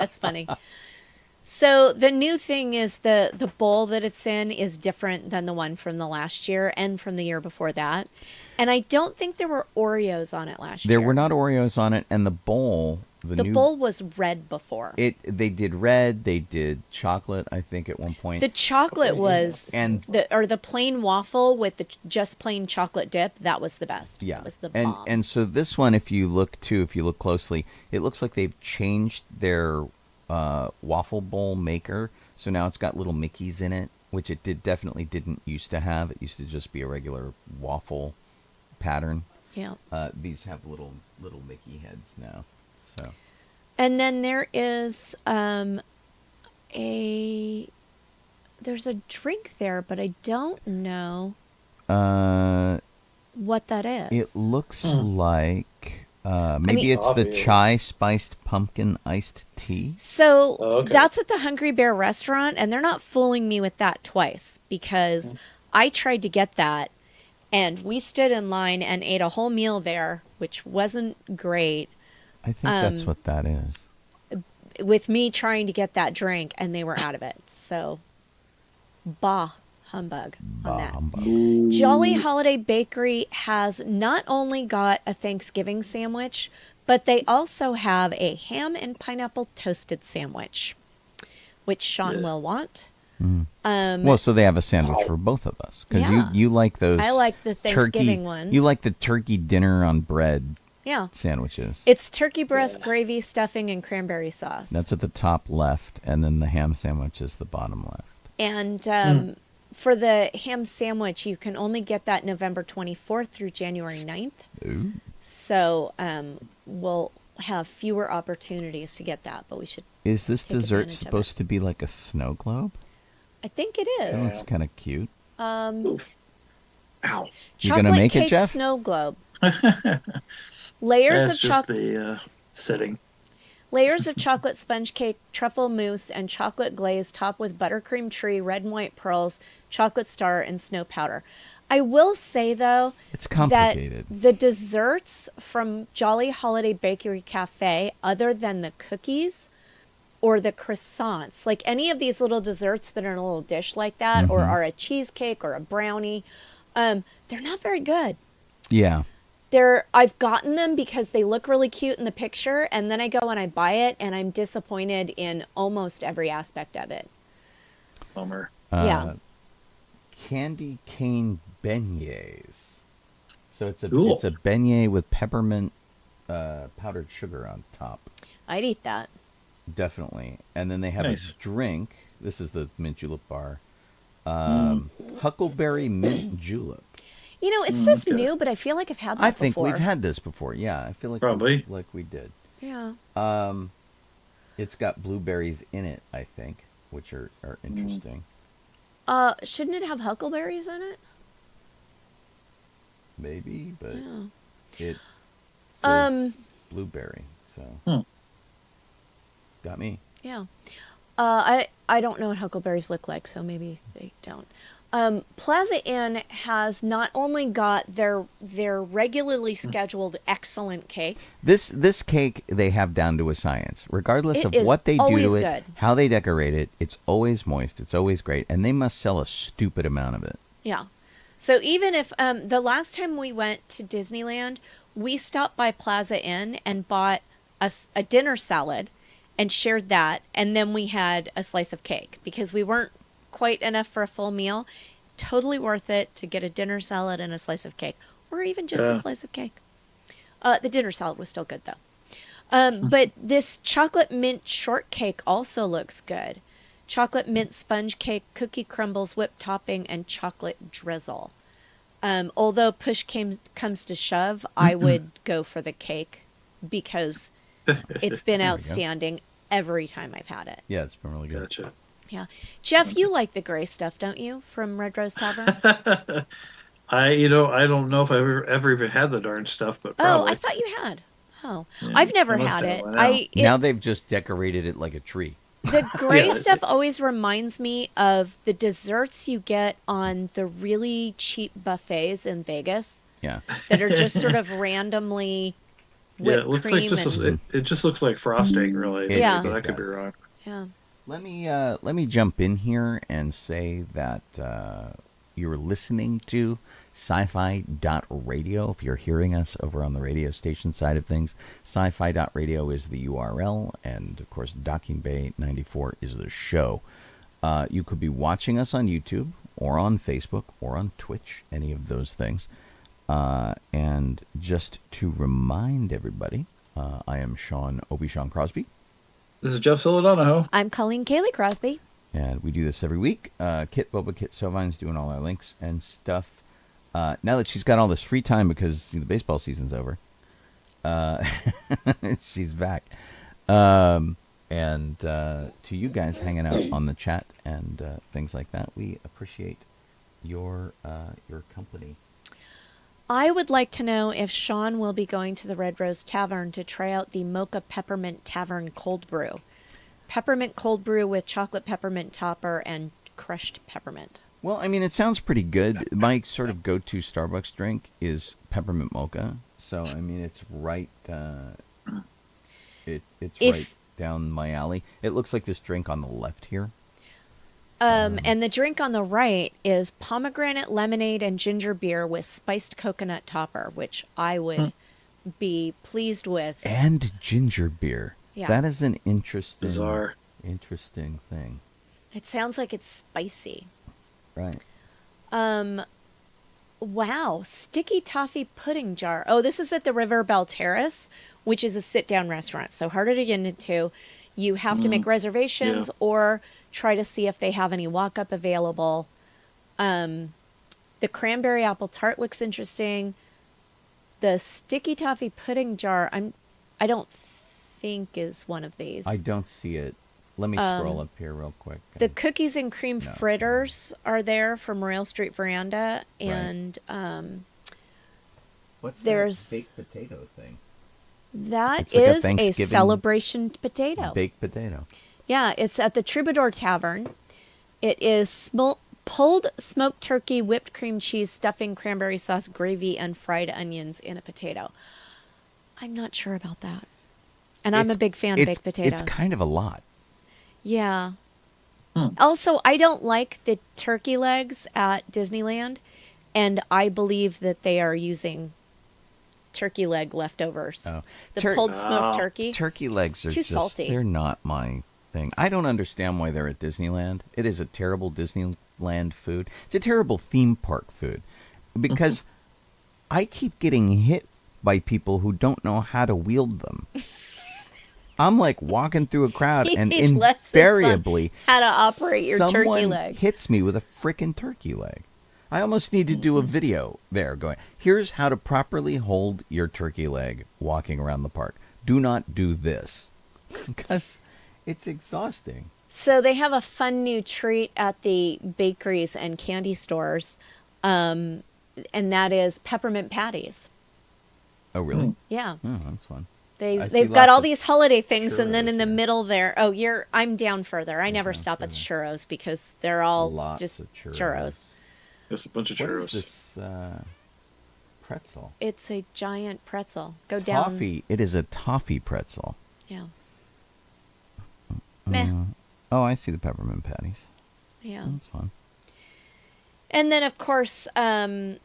That's funny. So the new thing is the bowl that it's in is different than the one from the last year and from the year before that. And I don't think there were Oreos on it last year. There were not Oreos on it, and the bowl... The bowl was red before. They did red. They did chocolate, I think, at one point. The chocolate was... And the plain waffle with the just plain chocolate dip, that was the best. Yeah. That was the bomb. And so this one, if you look closely, it looks like they've changed their waffle bowl maker. So now it's got little Mickeys in it, which it definitely didn't used to have. It used to just be a regular waffle pattern. Yeah. These have little Mickey heads now. So. And then there is there's a drink there, but I don't know what that is. It looks like maybe it's the Coffee. chai spiced pumpkin iced tea. So okay. that's at the Hungry Bear restaurant, and they're not fooling me with that twice because I tried to get that, and we stood in line and ate a whole meal there, which wasn't great. I think that's what that is. With me trying to get that drink, and they were out of it. So, bah humbug on that. Humbug. Jolly Holiday Bakery has not only got a Thanksgiving sandwich, but they also have a ham and pineapple toasted sandwich, which Sean will want. Well, so they have a sandwich for both of us because Yeah. you like those. I like the Thanksgiving turkey, one. You like the turkey dinner on bread Yeah. sandwiches. It's turkey breast, gravy, stuffing, and cranberry sauce. That's at the top left, and then the ham sandwich is the bottom left. And for the ham sandwich, you can only get that November 24th through January 9th. Ooh. So we'll have fewer opportunities to get that, but we should. Is this Take dessert advantage of supposed to be like a snow globe? I think it That is. looks kind of cute. Oof. Ow. You gonna Chocolate make it, cake Jeff? snow globe. Layers That's of just chocolate. the setting. Layers of chocolate sponge cake, truffle mousse, and chocolate glaze topped with buttercream tree, red and white pearls, chocolate star, and snow powder. I will say, though, It's complicated. that the desserts from Jolly Holiday Bakery Cafe, other than the cookies or the croissants, like any of these little desserts that are in a little dish like that, or are a cheesecake or a brownie, they're not very good. Yeah. I've gotten them because they look really cute in the picture, and then I go and I buy it, and I'm disappointed in almost every aspect of it. Bummer. Yeah. Candy cane beignets. So it's a Cool. it's a beignet with peppermint powdered sugar on top. I'd eat that. Definitely. And then they have Nice. a drink. This is the mint julep bar. Huckleberry mint julep. You know, it says okay. new, but I feel like I've had that I think before. we've had this before. Yeah, I feel like Probably. we did. Yeah. It's got blueberries in it, I think, which are interesting. Shouldn't it have huckleberries in it? Maybe, but Yeah. it says blueberry, so Hmm. got me. Yeah. I don't know what huckleberries look like, so maybe they don't. Plaza Inn has not only got their regularly scheduled excellent cake. This cake they have down to a science. Regardless It of is what they do always to it, good. how they decorate it, it's always moist. It's always great, and they must sell a stupid amount of it. Yeah. So even if the last time we went to Disneyland, we stopped by Plaza Inn and bought a dinner salad and shared that, and then we had a slice of cake because we weren't quite enough for a full meal. Totally worth it to get a dinner salad and a slice of cake, or even just a slice of cake. The dinner salad was still good though. But this chocolate mint shortcake also looks good. Chocolate mint sponge cake, cookie crumbles, whipped topping, and chocolate drizzle. Although push comes to shove, I would go for the cake because it's been outstanding every time I've had it. Yeah, it's been really good. Gotcha. Yeah. Jeff, you like the gray stuff, don't you, from Red Rose Tavern? I don't know if I've ever even had the darn stuff, but Oh, probably. I thought you had. Oh, Yeah, I've never I must had have it. one now. Now they've just decorated it like a tree. The gray Yeah. stuff always reminds me of the desserts you get on the really cheap buffets in Vegas Yeah. that are just sort of randomly whipped it looks cream like just and it just looks like frosting, really. Yeah. But I It could be does. wrong. yeah. Let me jump in here and say that you're listening to sci-fi.radio. If you're hearing us over on the radio station side of things, sci-fi.radio is the URL, and of course Docking Bay 94 is the show. You could be watching us on YouTube or on Facebook or on Twitch, any of those things. And just to remind everybody, I am Obi-Shawn Crosby. This is Jeff Donoho. I'm Colleen Kaylee Crosby. And we do this every week. Kit, Boba-Kit, Sovine's doing all our links and stuff. Now that she's got all this free time because the baseball season's over, she's back. And to you guys hanging out on the chat and things like that, we appreciate your company. I would like to know if Sean will be going to the Red Rose Tavern to try out the Mocha Peppermint Tavern Cold Brew. Peppermint cold brew with chocolate peppermint topper and crushed peppermint. Well, I mean, it sounds pretty good. My sort of go-to Starbucks drink is peppermint mocha. So, I mean, it's right. It's right down my alley. It looks like this drink on the left here. And the drink on the right is pomegranate lemonade and ginger beer with spiced coconut topper, which I would be pleased with. And ginger beer. Yeah. That is an interesting thing. It sounds like it's spicy. Right. Wow, sticky toffee pudding jar. Oh, this is at the River Bell Terrace, which is a sit-down restaurant, so harder to get into. You have to make reservations or try to see if they have any walk-up available. The cranberry apple tart looks interesting. The sticky toffee pudding jar, I don't think is one of these. I don't see it. Let me scroll up here real quick. The cookies and cream fritters are there from Royal Street Veranda, and What's there's that baked potato thing? That It's like a is a Thanksgiving celebration potato. Baked potato. Yeah, it's at the Troubadour Tavern. It is pulled smoked turkey, whipped cream cheese, stuffing, cranberry sauce, gravy, and fried onions in a potato. I'm not sure about that. And I'm a big fan of baked potatoes. It's kind of a lot. Yeah. Also, I don't like the turkey legs at Disneyland, and I believe that they are using turkey leg leftovers. Oh. The pulled smoked turkey. Turkey legs are too just salty. They're not my thing. I don't understand why they're at Disneyland. It is a terrible Disneyland food. It's a terrible theme park food because I keep getting hit by people who don't know how to wield them. I'm like walking through a crowd and invariably how to operate your turkey someone leg. hits me with a frickin' turkey leg. I almost need to do a video there going, here's how to properly hold your turkey leg walking around the park. Do not do this because it's exhausting. So they have a fun new treat at the bakeries and candy stores, and that is peppermint patties. Oh, really? Yeah. Oh, that's fun. They've got all these holiday things, and then churros in the here. middle there. Oh, I'm down further. I never stop at churros because they're all Lots just of churros. Just a bunch of What churros. is this pretzel? It's a giant pretzel. Go down. Toffee. It is a toffee pretzel. Yeah. Meh. Oh, I see the peppermint patties. Yeah. That's fun. And then, of course, the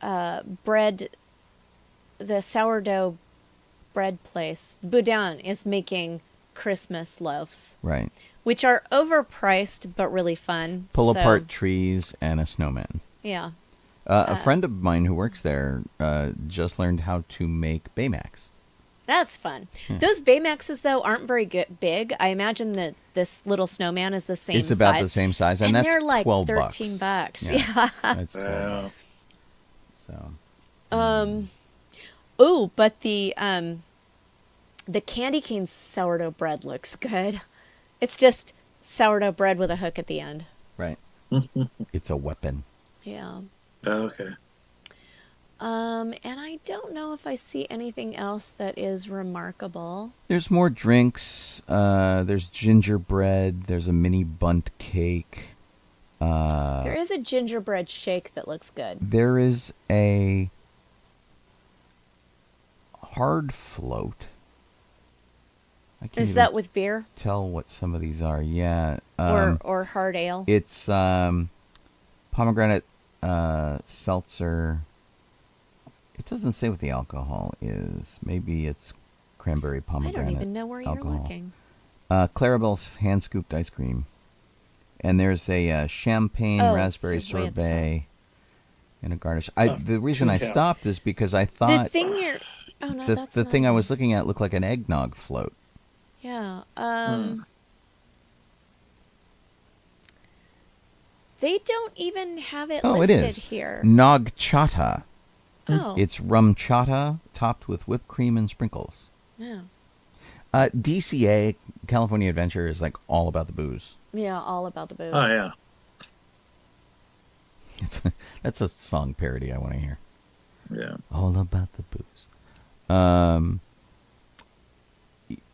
bread, the sourdough bread place, Boudin, is making Christmas loaves, Right. which are overpriced but really fun. Pull So, apart trees and a snowman. Yeah. A friend of mine who works there just learned how to make Baymax. That's fun. Those Baymaxes, though, aren't very big. I imagine that this little snowman is the same size. It's about the same size, and that's they're like $12. $13. Yeah. That's 12. So. Oh, but the candy cane sourdough bread looks good. It's just sourdough bread with a hook at the end. Right. It's a weapon. Yeah. Okay. And I don't know if I see anything else that is remarkable. There's more drinks. There's gingerbread. There's a mini bunt cake. There is a gingerbread shake that looks good. There is a hard float. I can't Is even that with beer tell what some of these are. Yeah. or hard ale? It's pomegranate seltzer. It doesn't say what the alcohol is. Maybe it's cranberry I pomegranate. don't even know where alcohol. you're looking. Clarabelle's hand scooped ice cream. And there's a champagne raspberry way at the sorbet and a garnish. The reason I yeah. stopped is because I The thought thing you're. Oh no, that's the not thing I it. was looking at looked like an eggnog float. Yeah. They don't even have it Oh, it listed is. here. Nog chata. Oh. It's rum chata topped with whipped cream and sprinkles. Yeah. DCA, California Adventure, is like all about the booze. Yeah, all about the booze. Oh yeah. That's a song parody I want to hear. Yeah. All about the booze.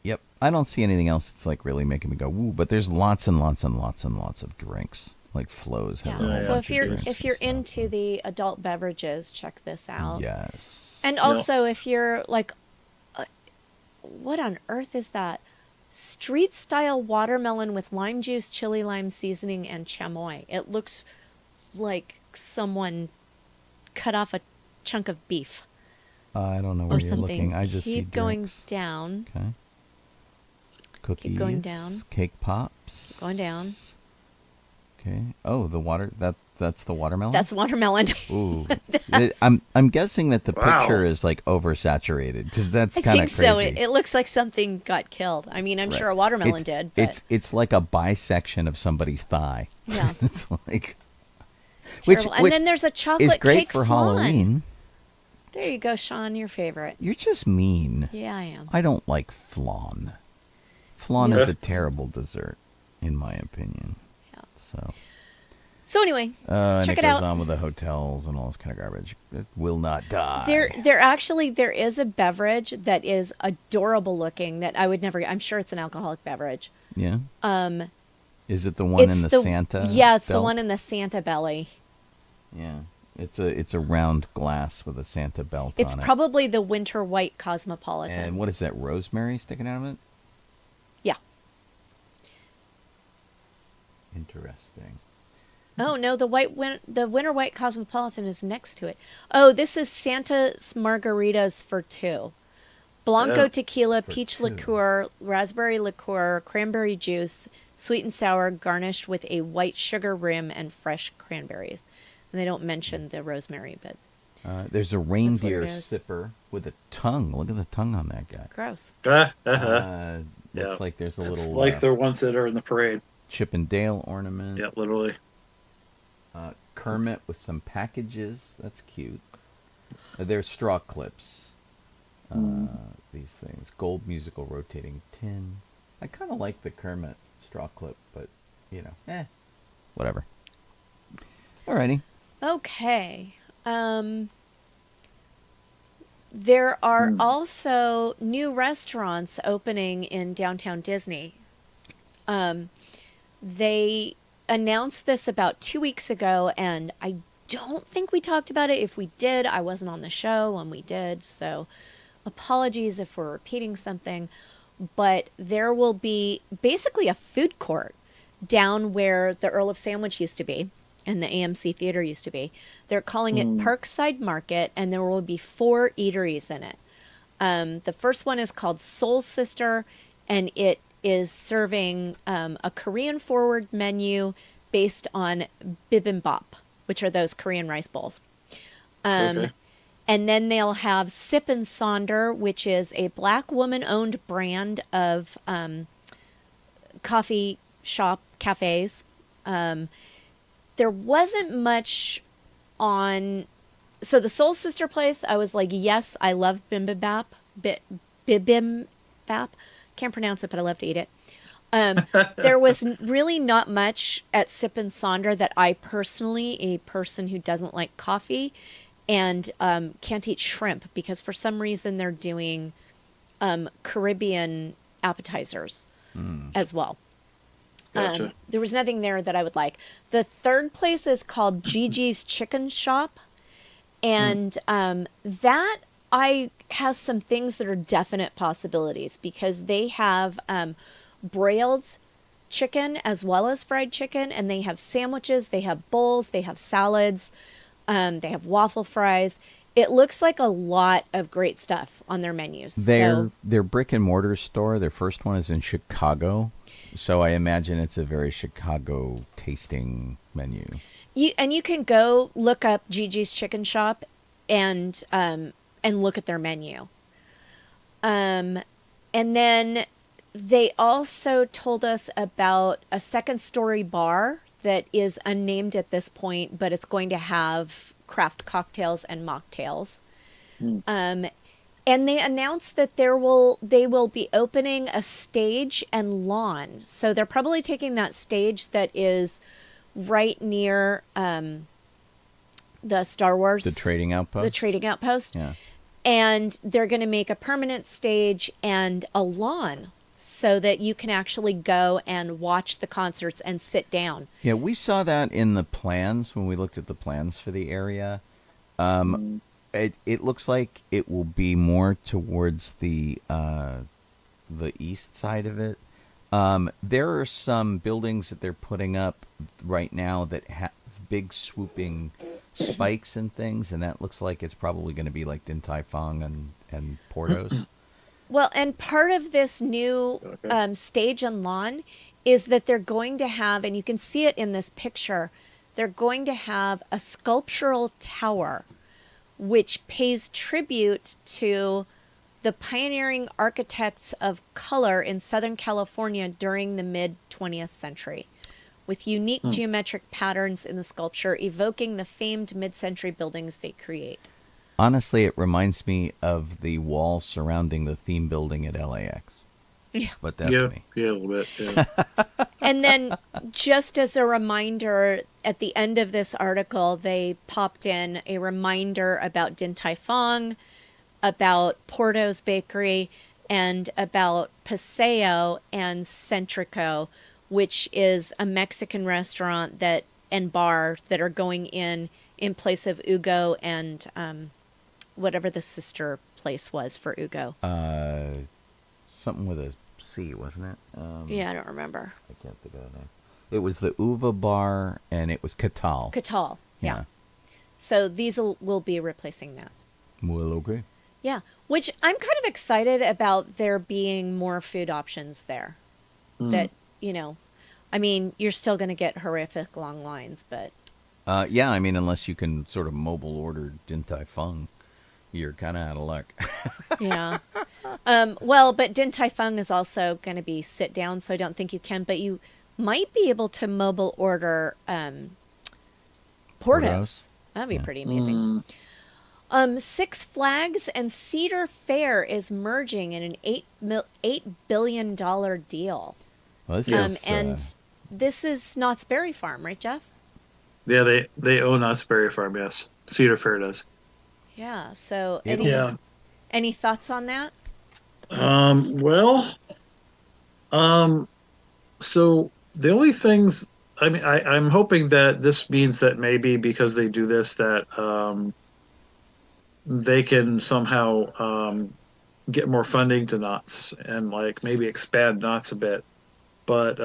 Yep. I don't see anything else that's like really making me go woo. But there's lots and lots and lots and lots of drinks. Like Flo's has a whole Yeah. So bunch of drinks if you're and into the adult beverages, check this out. stuff. Yes. And also, if you're like, what on earth is that? Street style watermelon with lime juice, chili lime seasoning, and chamoy. It looks like someone cut off a chunk of beef I don't know where or you're something. looking. I just see Keep going drinks. down. Okay. Cookies. Keep going down. Cake pops. Going down. Okay. Oh, the water. That's the watermelon. That's watermelon. Ooh. I'm guessing that the Wow. picture is like oversaturated because that's I kind of think crazy. so. It looks like something got killed. I mean, I'm sure a watermelon did. But It's like a bisection of somebody's thigh. Yeah. It's like terrible. And then there's a chocolate is great cake for flan. Halloween. There you go, Sean. Your favorite. You're just mean. Yeah, I am. I don't like flan. Flan Yeah. is a terrible dessert, in my opinion. Yeah. So anyway, and check it it goes out. on with the hotels and all this kind of garbage. It will not die. There is a beverage that is adorable looking that I would never. I'm sure it's an alcoholic beverage. Yeah. Is it the one in the Santa? Yeah, it's the belt? one in the Santa belly. Yeah. It's a round glass with a Santa belt It's on it. probably the winter white cosmopolitan. And what is that? Rosemary sticking out of it? Yeah. Interesting. Oh no, the winter white cosmopolitan is next to it. Oh, this is Santa's margaritas for two. Blanco Oh. tequila, For peach two. liqueur, raspberry liqueur, cranberry juice, sweet and sour, garnished with a white sugar rim and fresh cranberries. And they don't mention the rosemary, but There's a reindeer is. sipper with a tongue. Look at the tongue on that guy. gross. Looks Yeah. like there's a It's little like the ones that are in the parade. Chip and Dale ornament. Yeah, literally. Kermit with some packages. That's cute. There's straw clips. These things. Gold musical rotating tin. I kind of like the Kermit straw clip, but, whatever. Alrighty. Okay. There are also new restaurants opening in downtown Disney. They announced this about 2 weeks ago, and I don't think we talked about it. If we did, I wasn't on the show when we did, so apologies if we're repeating something. But there will be basically a food court down where the Earl of Sandwich used to be and the AMC Theater used to be. They're calling it Parkside Market, and there will be 4 eateries in it. The first one is called Soul Sister, and it is serving a Korean forward menu based on bibimbap, which are those Korean rice bowls. Okay. And then they'll have Sip and Sonder, which is a black woman-owned brand of coffee shop cafes. There wasn't much on... So the Soul Sister place, I was like, yes, I love bibimbap. Bibimbap. Can't pronounce it, but I love to eat it. There was really not much at Sip and Sonder that I personally, a person who doesn't like coffee and can't eat shrimp, because for some reason they're doing Caribbean appetizers as well. Gotcha. There was nothing there that I would like. The third place is called Gigi's Chicken Shop. And that Eye has some things that are definite possibilities because they have broiled chicken as well as fried chicken, and they have sandwiches, they have bowls, they have salads, they have waffle fries. It looks like a lot of great stuff on their menus. Their brick and mortar store, their first one is in Chicago, so I imagine it's a very Chicago tasting menu. You can go look up Gigi's Chicken Shop and look at their menu. And then they also told us about a second story bar that is unnamed at this point, but it's going to have craft cocktails and mocktails. And they announced that they will be opening a stage and lawn. So they're probably taking that stage that is right near the Star Wars, the trading outpost. Yeah. And they're going to make a permanent stage and a lawn so that you can actually go and watch the concerts and sit down. Yeah, we saw that in the plans when we looked at the plans for the area. It looks like it will be more towards the east side of it. There are some buildings that they're putting up right now that have big swooping spikes and things, and that looks like it's probably going to be like Din Tai Fung and Portos. Well, and part of this new stage and lawn is that they're going to have, and you can see it in this picture, they're going to have a sculptural tower which pays tribute to the pioneering architects of color in Southern California during the mid-20th century, with unique geometric patterns in the sculpture evoking the famed mid-century buildings they create. Honestly, it reminds me of the wall surrounding the theme building at LAX. Yeah. But that's me. Yeah, a little bit. Yeah. And then, just as a reminder, at the end of this article, they popped in a reminder about Din Tai Fung, about Porto's Bakery, and about Paseo and Centrico, which is a Mexican restaurant and bar that are going in place of Ugo and whatever the sister place was for Ugo. Something with a C, wasn't it? Yeah, I don't remember. I can't think of the name. It was the Uva Bar, and it was Catal. Catal, yeah. So these will be replacing that. Well, okay. Yeah, which I'm kind of excited about there being more food options there. That, I mean, you're still going to get horrific long lines, but... yeah, I mean, unless you can sort of mobile order Din Tai Fung, you're kind of out of luck. Yeah. Well, but Din Tai Fung is also going to be sit down, so I don't think you can, but you might be able to mobile order Portos. That'd be pretty amazing. Six Flags and Cedar Fair is merging in an $8 billion deal. Well, this and this is Knott's Berry Farm, right, Jeff? Yeah, they own Knott's Berry Farm, yes. Cedar Fair does. Yeah, so any thoughts on that? So the only things, I mean, I'm hoping that this means that maybe because they do this, that they can somehow get more funding to Knott's and like maybe expand Knott's a bit. But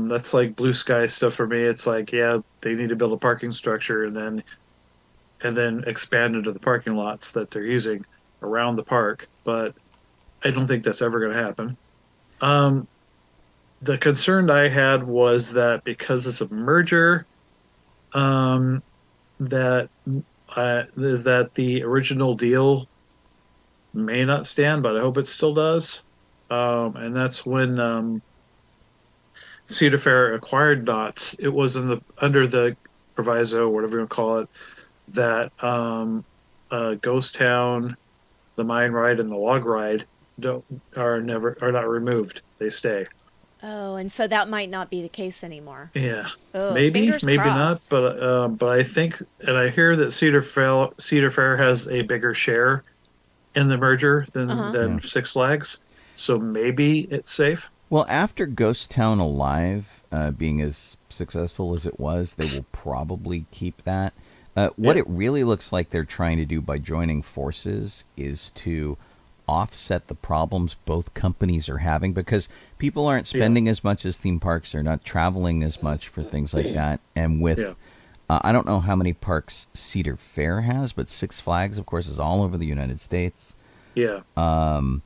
that's like blue sky stuff for me. It's like, yeah, they need to build a parking structure and then expand into the parking lots that they're using around the park. But I don't think that's ever going to happen. The concern I had was that because it's a merger, that is that the original deal may not stand, but I hope it still does. And that's when Cedar Fair acquired Knott's. It was under the proviso, whatever you want to call it, that Ghost Town, the Mine Ride, and the Log Ride are not removed. They stay. Oh, and so that might not be the case anymore. Yeah, oh, maybe crossed. not. But I think, and I hear that Cedar Fair has a bigger share in the merger than Six Flags, so maybe it's safe. Well, after Ghost Town Alive being as successful as it was, they will probably keep that. What Yeah. it really looks like they're trying to do by joining forces is to offset the problems both companies are having, because people aren't spending as much as theme parks. They're not traveling as much for things like that. And with, I don't know how many parks Cedar Fair has, but Six Flags, of course, is all over the United States. Yeah. So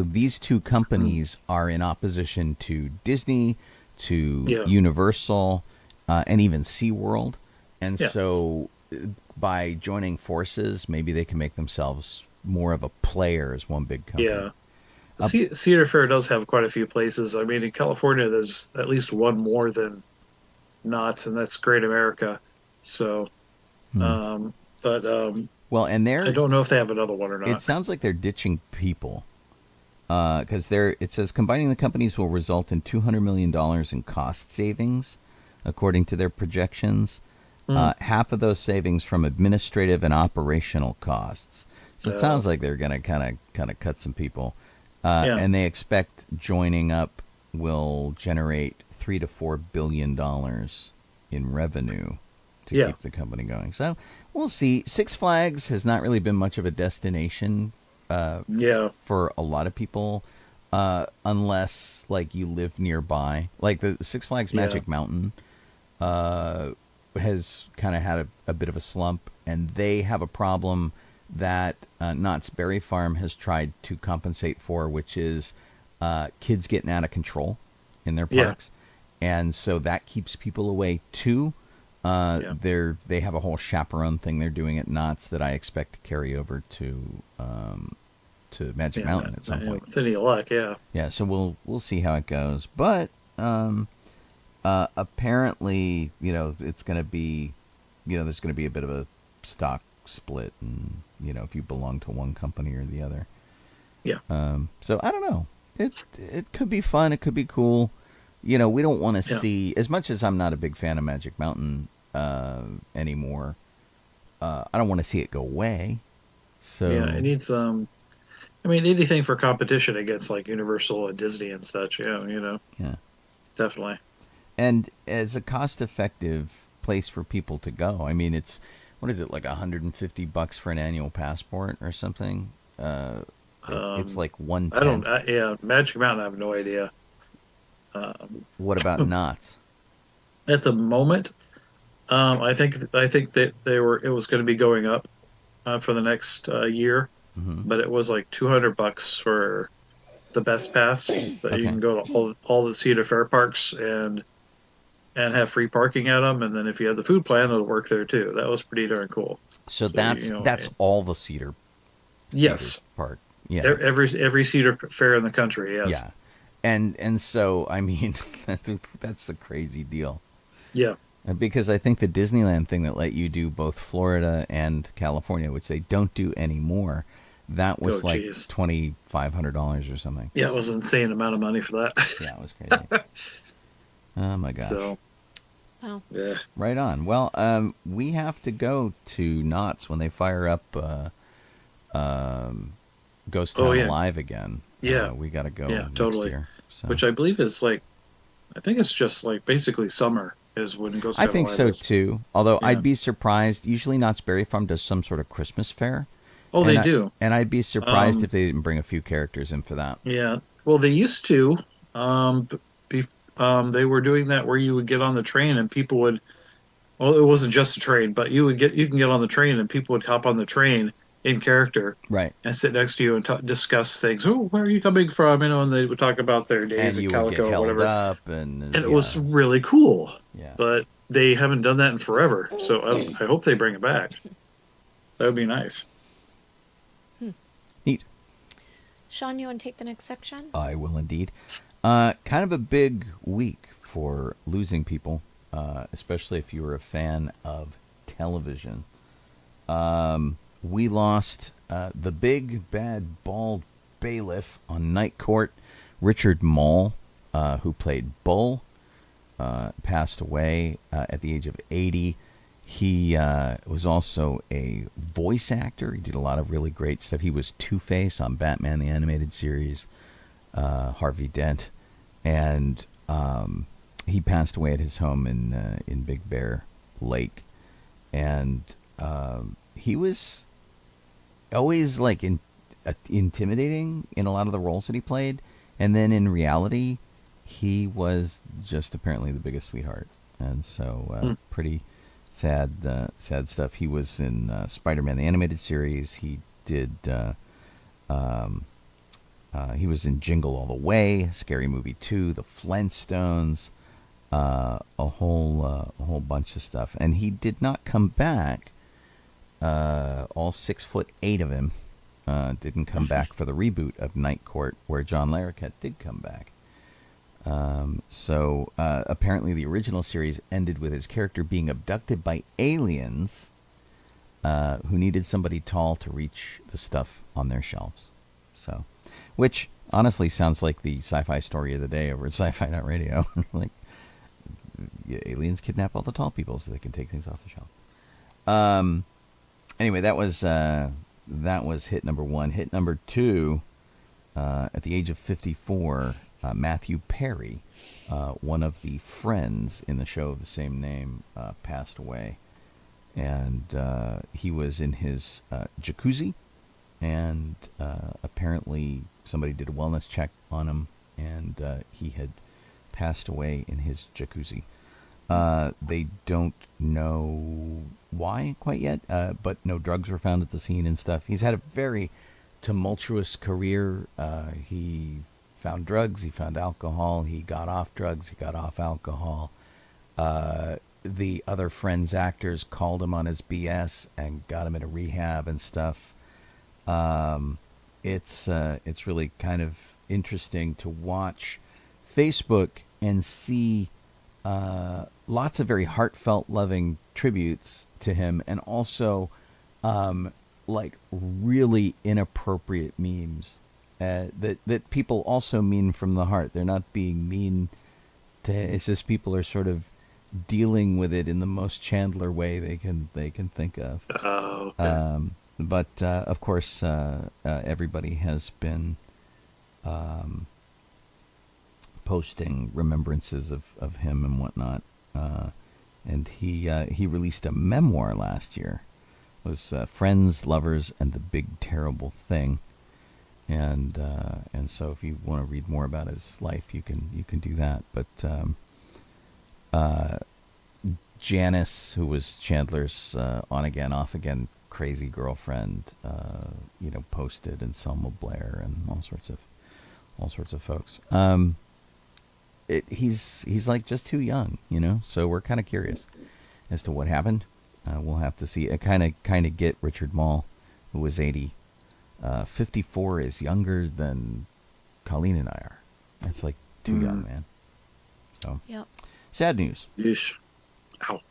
these two companies are in opposition to Disney, to Universal, and even SeaWorld. And so by joining forces, maybe they can make themselves more of a player as one big company. Yeah. Cedar Fair does have quite a few places. I mean, in California, there's at least one more than Knott's, and that's Great America. So, well, and I don't know if they have another one or not. It sounds like they're ditching people, because it says combining the companies will result in $200 million in cost savings, according to their projections. Half of those savings from administrative and operational costs. So it sounds like they're going to kind of cut some people. And they expect joining up will generate $3 to $4 billion in revenue to keep the company going. So we'll see. Six Flags has not really been much of a destination for a lot of people, unless like you live nearby. Like the Six Flags Magic Mountain has kind of had a bit of a slump, and they have a problem that Knott's Berry Farm has tried to compensate for, which is kids getting out of control in their parks. And so that keeps people away too. They have a whole chaperone thing they're doing at Knott's that I expect to carry over to Magic Mountain at some point. With any luck, Yeah, so we'll see how it goes. But apparently, it's going to be, there's going to be a bit of a stock split, and if you belong to one company or the other. So I don't know. It could be fun. It could be cool. We don't want to see, as much as I'm not a big fan of Magic Mountain anymore. I don't want to see it go away. So it needs anything for competition against like Universal and Disney and such. Definitely. And as a cost-effective place for people to go, I mean, it's, what is it, like $150 for an annual passport or something? It's like $110. Magic Mountain, I have no idea. What about Knott's? At the moment, I think that it was going to be going up for the next year, but it was like $200 for the best pass, so that you can go to all the Cedar Fair parks and have free parking at them, and then if you have the food plan, it'll work there too. That was pretty darn cool. So that's all the Cedar Park. Yeah, every Cedar Fair in the country. Yes. Yeah, and so I mean, that's a crazy deal. Yeah. Because I think the Disneyland thing that let you do both Florida and California, which they don't do anymore, that was like $2,500 or something. Yeah, it was an insane amount of money for that. Yeah, it was crazy. Oh my gosh. So, wow. Yeah. Right on. Well, we have to go to Knott's when they fire up Ghost Town Alive again. Yeah. We got to go next totally. year. So. Which I believe is like, I think it's just like basically summer is when Ghost Town I think Alive so is. too. Although I'd be surprised. Usually Knott's Berry Farm does some sort of Christmas fair. Oh, they do. And I'd be surprised if they didn't bring a few characters in for that. Yeah. Well, they used to. They were doing that where you would get on the train and people would. Well, it wasn't just a train, but you can get on the train and people would hop on the train in character, right, and sit next to you and discuss things. Oh, where are you coming from? And they would talk about their days in Calico or whatever. Up and it was really cool. Yeah. But they haven't done that in forever, so I hope they bring it back. That would be nice. Neat. Sean, you want to take the next section? I will indeed. Kind of a big week for losing people, especially if you were a fan of television. We lost the big, bad, bald bailiff on Night Court, Richard Mall, who played Bull, passed away at the age of 80. He was also a voice actor. He did a lot of really great stuff. He was Two-Face on Batman the Animated Series, Harvey Dent. And he passed away at his home in Big Bear Lake, and he was always like intimidating in a lot of the roles that he played, and then in reality, he was just apparently the biggest sweetheart, and so pretty sad stuff. He was in Spider-Man the Animated Series. He did. He was in Jingle All the Way, Scary Movie 2, The Flintstones, a whole bunch of stuff, and he did not come back. All 6'8" of him didn't come back for the reboot of Night Court, where John Larroquette did come back. So apparently, the original series ended with his character being abducted by aliens who needed somebody tall to reach the stuff on their shelves. So, which honestly sounds like the sci-fi story of the day over at sci-fi.radio. Like, aliens kidnap all the tall people so they can take things off the shelf. Anyway, that was hit number 1. Hit number 2, at the age of 54, Matthew Perry, one of the friends in the show of the same name, passed away. And he was in his jacuzzi, and apparently somebody did a wellness check on him, and he had passed away in his jacuzzi. They don't know why quite yet, but no drugs were found at the scene and stuff. He's had a very tumultuous career. He found drugs, he found alcohol, he got off drugs, he got off alcohol. The other Friends actors called him on his BS and got him into rehab and stuff. It's really kind of interesting to watch Facebook and see lots of very heartfelt, loving tributes to him, and also like really inappropriate memes that people also mean from the heart. They're not being mean to. It's just people are sort of dealing with it in the most Chandler way they can think of. Oh, okay. But of course, everybody has been posting remembrances of him and whatnot. And he released a memoir last year. It was Friends, Lovers, and the Big Terrible Thing. And so if you want to read more about his life, you can do that. But Janice, who was Chandler's on again, off again crazy girlfriend, posted, and Selma Blair and all sorts of folks. He's like just too young, so we're kind of curious as to what happened. We'll have to see. I kind of get Richard Mall, who was 80. 54 is younger than Colleen and I are. That's like too young, man. So, yep. Sad news. Yeesh. Ow.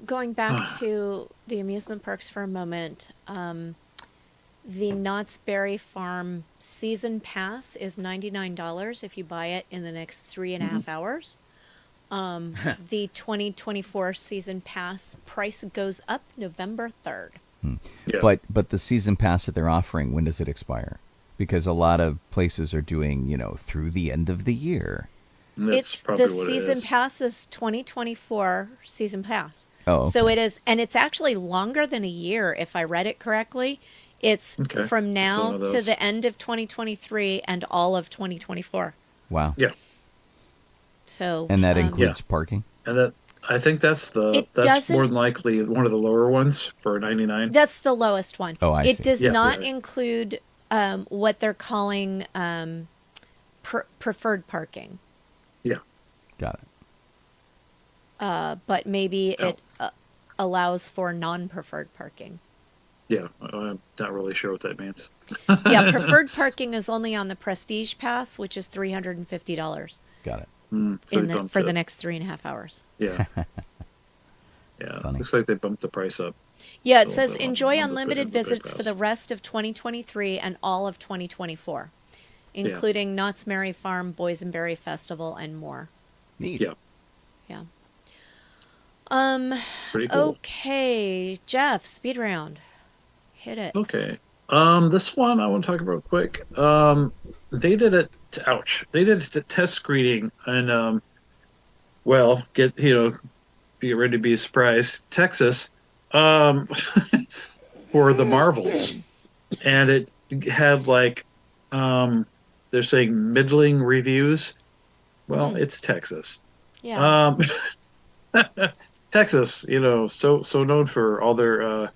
Going back to the amusement parks for a moment, the Knott's Berry Farm season pass is $99 if you buy it in the next 3.5 hours. The 2024 season pass price goes up November 3rd. Yeah. But the season pass that they're offering, when does it expire? Because a lot of places are doing, through the end of the year. It's the season pass is 2024 season pass. Oh, okay. So it is, and it's actually longer than a year if I read it correctly. It's from now to the end of 2023 and all of 2024. Wow. Yeah. So and that includes parking. And I think that's more than likely one of the lower ones for $99. That's the lowest one. Oh, I see. It does not include what they're calling preferred parking. Yeah. Got it. But maybe it allows for non-preferred parking. Yeah, I'm not really sure what that means. Yeah, preferred parking is only on the Prestige Pass, which is $350. Got it. For the next 3.5 hours. Yeah. Yeah. Funny. Looks like they bumped the price up. Yeah, it says enjoy unlimited visits for the rest of 2023 and all of 2024, including Knott's Berry Farm, Boysenberry Festival, and more. Neat. Yeah. Yeah. Pretty cool. Okay, Jeff, speed round. Hit it. Okay. This one I want to talk about quick. They did it ouch. They did a test screening and well, be ready to be surprised. Texas, um, for the Marvels, and it had they're saying middling reviews. Well, it's Texas. Yeah. Texas, so known for all their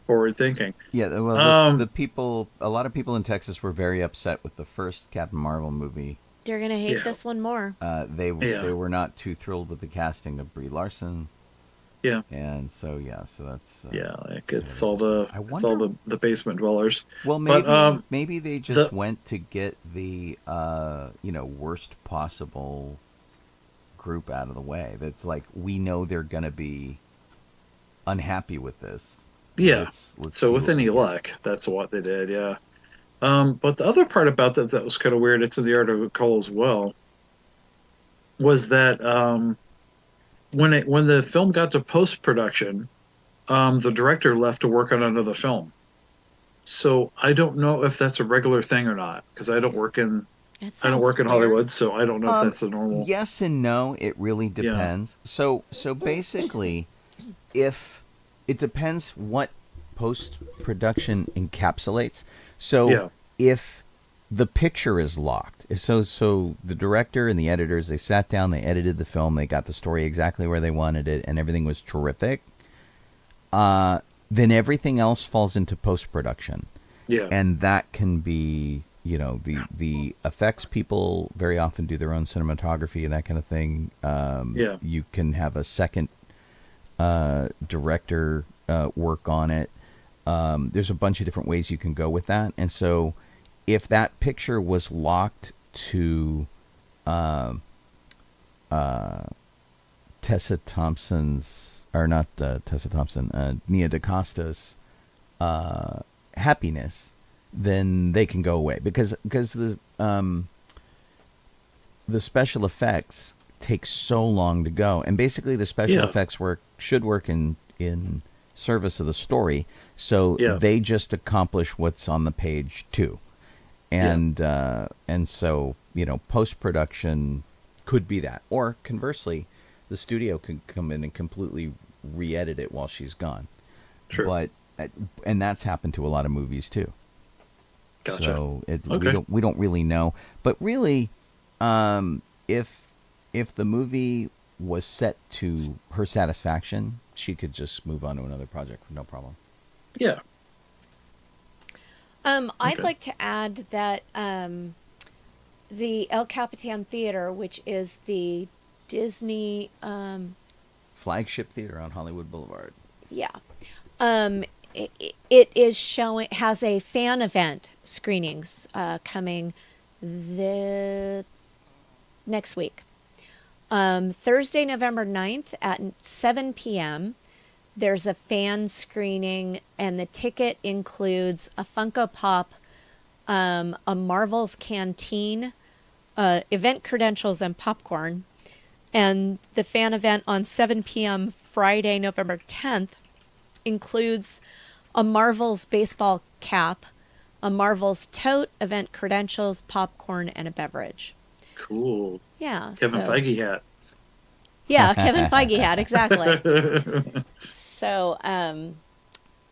forward thinking. Yeah, well, a lot of people in Texas were very upset with the first Captain Marvel movie. You're going to hate this one more. They were not too thrilled with the casting of Brie Larson. Yeah. And so that's it's all the basement dwellers. Well, maybe they just went to get the worst possible group out of the way. That's like, we know they're going to be unhappy with this. Yeah. Let's so with any luck, that's what they did. Yeah. But the other part about that was kind of weird. It's in the article as well. Was that when the film got to post production, the director left to work on another film. So I don't know if that's a regular thing or not, because I don't work in Hollywood, so I don't know if that's a normal. Yes and no. It really depends. Yeah. So basically, if it depends what post-production encapsulates. So if the picture is locked, so the director and the editors, they sat down, they edited the film, they got the story exactly where they wanted it, and everything was terrific, then everything else falls into post-production. Yeah. And that can be, the effects people very often do their own cinematography and that kind of thing. You can have a second director work on it. There's a bunch of different ways you can go with that. And so if that picture was locked to Tessa Thompson's, or not Tessa Thompson, Nia DaCosta's happiness, then they can go away. Because the special effects take so long to go. And basically the special effects should work in service of the story, so they just accomplish what's on the page too, and so post-production could be that, or conversely, the studio could come in and completely re-edit it while she's gone. True. But and that's happened to a lot of movies too. Gotcha. So we don't really know, but really, if the movie was set to her satisfaction, she could just move on to another project with no problem. Yeah. I'd like to add that the El Capitan Theater, which is the Disney flagship theater on Hollywood Boulevard. Yeah. It is has a fan event screenings coming next week. Thursday, November 9th at 7 p.m., there's a fan screening, and the ticket includes a Funko Pop, a Marvel's Canteen, event credentials, and popcorn. And the fan event on 7 p.m. Friday, November 10th, includes a Marvel's baseball cap, a Marvel's tote, event credentials, popcorn, and a beverage. Cool. Yeah. Kevin Feige hat. Yeah, Kevin Feige hat, exactly. So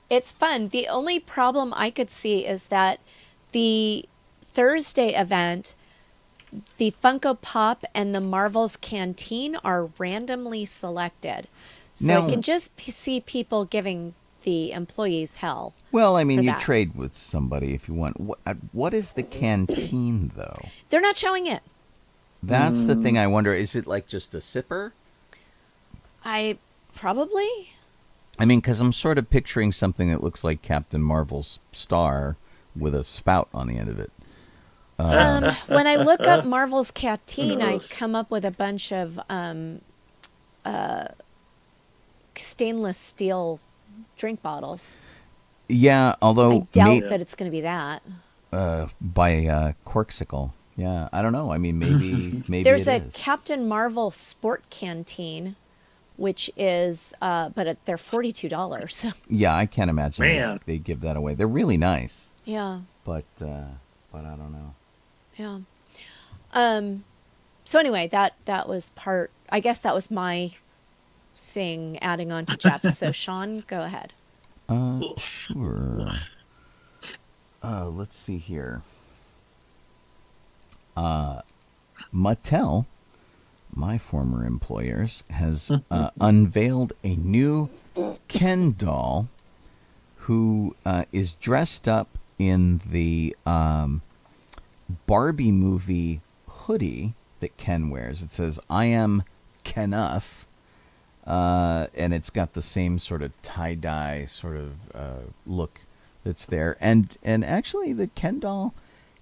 it's fun. The only problem I could see is that the Thursday event, the Funko Pop and the Marvel's Canteen are randomly selected. So I can just see people giving the employees hell. Well, I mean, you trade with somebody if you want. What is the canteen, though? They're not showing it. That's the thing I wonder. Is it like just a sipper? Probably. I mean, because I'm sort of picturing something that looks like Captain Marvel's star with a spout on the end of it. When I look up Marvel's Canteen, I come up with a bunch of stainless steel drink bottles. Yeah, although I doubt that it's going to be that. By Corksicle. Yeah, I don't know. I mean, maybe there's it a is. Captain Marvel Sport Canteen, which is, but they're $42. Yeah, I can't imagine they give that away. They're really nice. Yeah. But I don't know. Yeah. So anyway, that was part. I guess that was my thing, adding on to Jeff's. So Sean, go ahead. Sure. Let's see here. Mattel, my former employers, has unveiled a new Ken doll who is dressed up in the Barbie movie hoodie that Ken wears. It says, "I am Kenuff," and it's got the same sort of tie-dye sort of look that's there. And actually, the Ken doll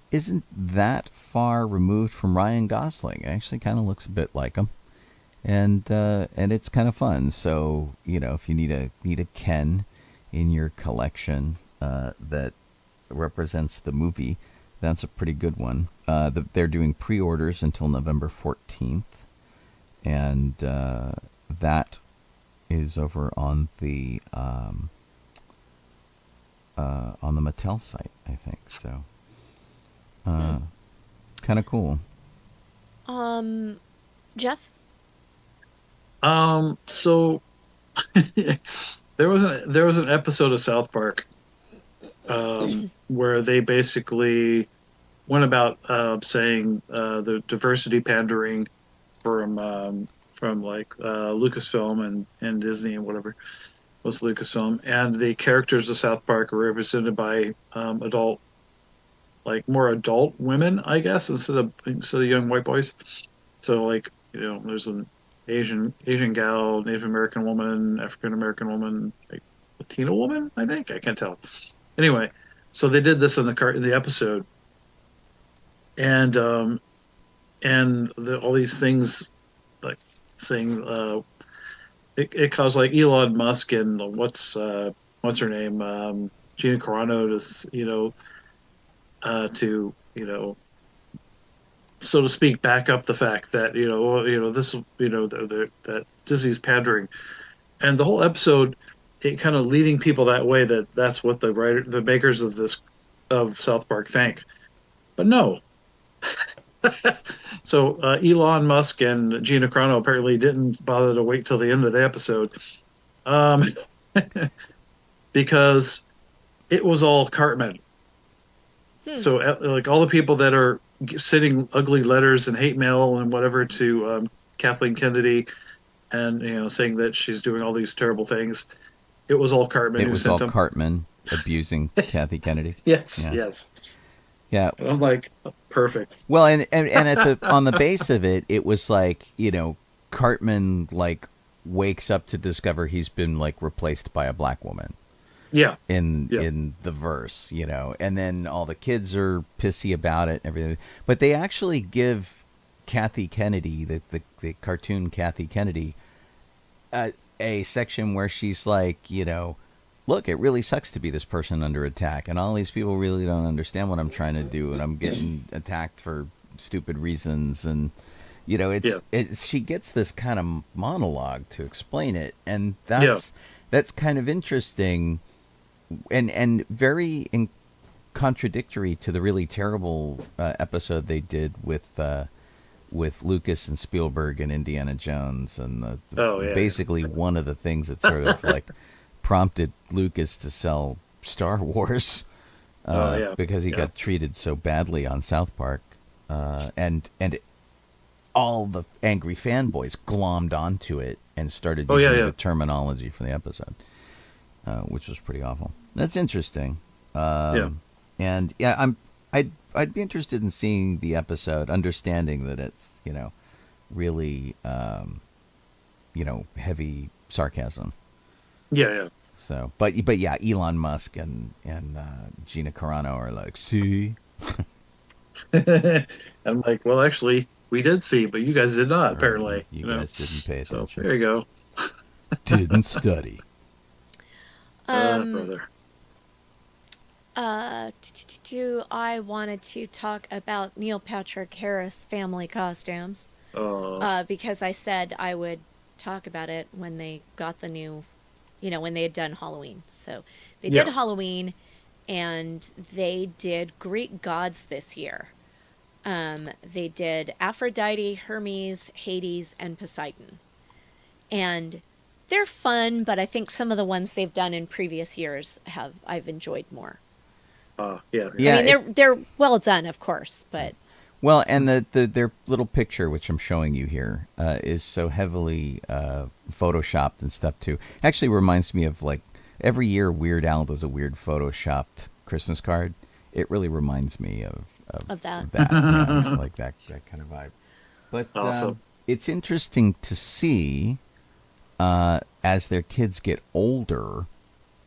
isn't that far removed from Ryan Gosling. It actually kind of looks a bit like him, and it's kind of fun. So if you need a Ken in your collection that represents the movie, that's a pretty good one. They're doing pre-orders until November 14th, and that is over on the Mattel site, I think. So, kind of cool. Jeff? So there was an episode of South Park where they basically went about saying the diversity pandering from like Lucasfilm and Disney and whatever was Lucasfilm, and the characters of South Park are represented by more adult women, I guess, instead of young white boys. So like there's an Asian gal, Native American woman, African American woman, like Latina woman, I think. I can't tell. Anyway, so they did this in the episode, and all these things like saying it caused like Elon Musk and what's her name, Gina Carano to so to speak, back up the fact that that Disney's pandering, and the whole episode, it kind of leading people that way, that's what the makers of South Park think, but no. So Elon Musk and Gina Carano apparently didn't bother to wait till the end of the episode, because it was all Cartman. So like all the people that are sending ugly letters and hate mail and whatever to Kathleen Kennedy, and saying that she's doing all these terrible things, it was all Cartman. It was all Cartman abusing Kathy Kennedy. Yes, yes. Yeah. I'm like, perfect. Well, and on the base of it, it was like, Cartman like wakes up to discover he's been like replaced by a black woman. Yeah. In the verse, and then all the kids are pissy about it and everything. But they actually give Kathy Kennedy, the cartoon Kathy Kennedy, a section where she's like, look, it really sucks to be this person under attack, and all these people really don't understand what I'm trying to do, and I'm getting attacked for stupid reasons, and she gets this kind of monologue to explain it, and that's kind of interesting, and very contradictory to the really terrible episode they did with Lucas and Spielberg and Indiana Jones, and basically one of the things that sort of like prompted Lucas to sell Star Wars because he got treated so badly on South Park, and all the angry fanboys glommed onto it and started using the terminology for the episode, which was pretty awful. That's interesting. And I'd be interested in seeing the episode, understanding that it's really heavy sarcasm. Yeah. So, but yeah, Elon Musk and Gina Carano are like, see. I'm like, well, actually, we did see, but you guys did not. Apparently, you guys didn't pay attention. So, there you go. Didn't study. Brother. I wanted to talk about Neil Patrick Harris family costumes. Because I said I would talk about it when they got the new, when they had done Halloween. So they did Halloween, and they did Greek gods this year. They did Aphrodite, Hermes, Hades, and Poseidon. And they're fun, but I think some of the ones they've done in previous years I've enjoyed more. Yeah. Yeah, I mean, they're well done, of course, but well, and their little picture, which I'm showing you here, is so heavily photoshopped and stuff too. Actually, reminds me of like every year Weird Al does a weird photoshopped Christmas card. It really reminds me of that. Yeah, it's like that kind of vibe. But Awesome. It's interesting to see as their kids get older,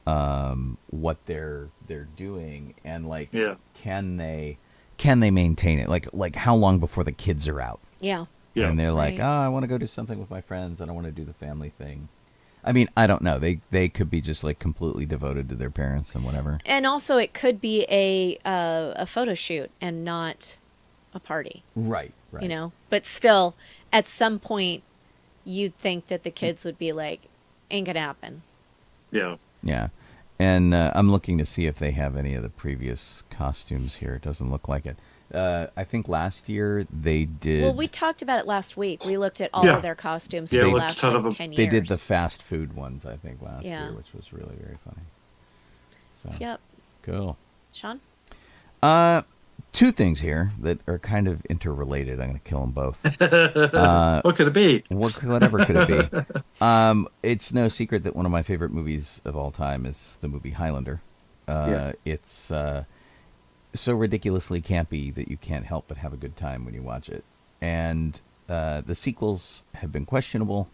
what they're doing, and like, can they maintain it? Like how long before the kids are out? Yeah. Yeah. And they're like, Right. oh, I want to go do something with my friends. I don't want to do the family thing. I mean, I don't know. They could be just like completely devoted to their parents and whatever. And also, it could be a photo shoot and not a party. Right. You know, but still, at some point, you'd think that the kids would be like, "Ain't gonna happen." Yeah. Yeah. And I'm looking to see if they have any of the previous costumes here. It doesn't look like it. I think last year they did. Well, we talked about it last week. We looked at all Yeah. of their costumes Yeah, for the looked last a ton of like, them. 10 years. They did the fast food ones, I think, last Yeah. year, which was really very funny. So Yep. cool. Sean? Two things here that are kind of interrelated. I'm going to kill them both. What could it be? Whatever could it be? It's no secret that one of my favorite movies of all time is the movie Highlander. It's so ridiculously campy that you can't help but have a good time when you watch it. And the sequels have been questionable,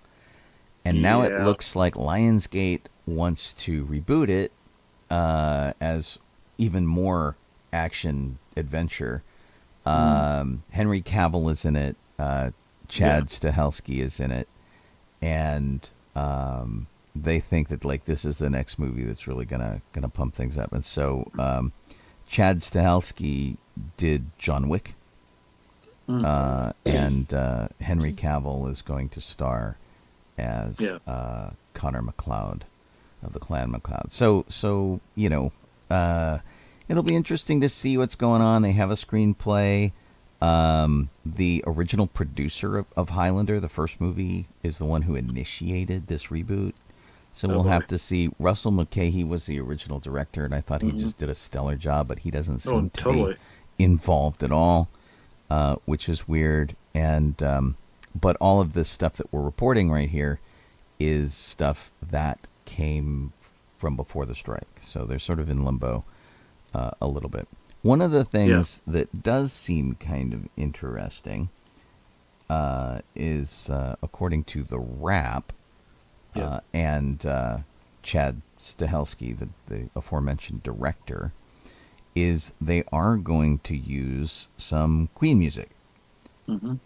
and now it looks like Lionsgate wants to reboot it as even more action adventure. Henry Cavill is in it. Chad Stahelski is in it, and they think that like this is the next movie that's really gonna pump things up. And so Chad Stahelski did John Wick, and Henry Cavill is going to star as Connor MacLeod of the Clan MacLeod. So you know. It'll be interesting to see what's going on. They have a screenplay. The original producer of Highlander, the first movie, is the one who initiated this reboot. So we'll have to see. Russell Mulcahy was the original director, and I thought he just did a stellar job, but he doesn't seem to be involved at all, which is weird. And but all of this stuff that we're reporting right here is stuff that came from before the strike. So they're sort of in limbo. A little bit. One of the things that does seem kind of interesting is, according to The Wrap and Chad Stahelski, the aforementioned director, is they are going to use some Queen music.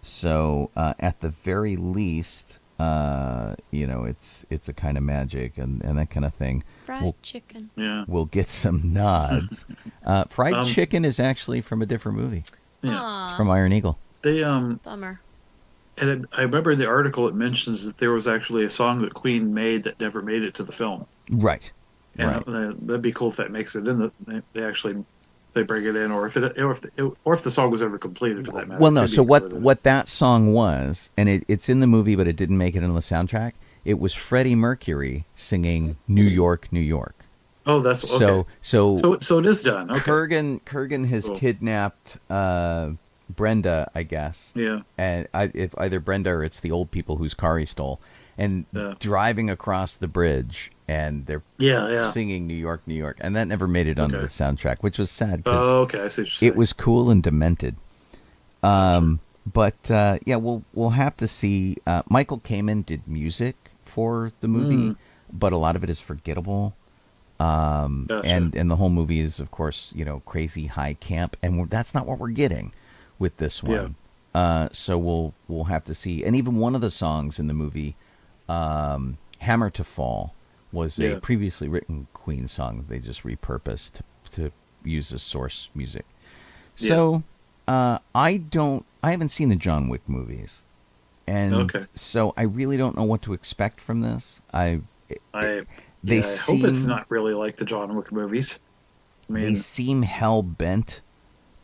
So at the very least, you know, it's a kind of magic and that kind of thing. Fried chicken. Yeah. We'll get some nods. Fried chicken is actually from a different movie. Yeah. It's from Iron Eagle. They Bummer. and I remember in the article it mentions that there was actually a song that Queen made that never made it to the film. Right. And that'd be cool if that makes it in. They bring it in, or if the song was ever completed for that matter. Well, no. So what that song was, and it's in the movie, but it didn't make it in the soundtrack. It was Freddie Mercury singing "New York, New York." Oh, that's okay. So it is done. Okay. Kurgan has kidnapped Brenda, I guess. Yeah. And if either Brenda or it's the old people whose car he stole, and driving across the bridge, and they're singing "New York, New York," and that never made it onto the soundtrack, which was sad because I see what you're it was cool and demented. But we'll have to see. Michael Kamen did music for the movie, but a lot of it is forgettable. And the whole movie is, of course, crazy high camp, and that's not what we're getting with this one. So we'll have to see. And even one of the songs in the movie, "Hammer to Fall," was a previously written Queen song that they just repurposed to use as source music. So I haven't seen the John Wick movies, and so I really don't know what to expect from this. I hope it's not really like the John Wick movies. I mean, they seem hell bent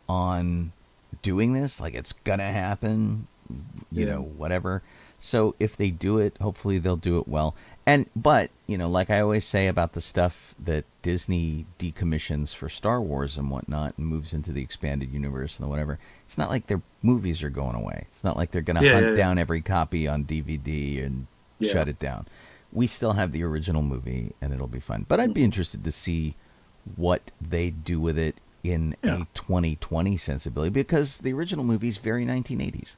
on doing this. Like, it's gonna happen, you know, whatever. So if they do it, hopefully they'll do it well. But, you know, like I always say about the stuff that Disney decommissions for Star Wars and whatnot and moves into the expanded universe and whatever, it's not like their movies are going away. It's not like they're going to hunt down every copy on DVD and shut it down. We still have the original movie, and it'll be fun. But I'd be interested to see what they do with it in a 2020 sensibility, because the original movie is very 1980s.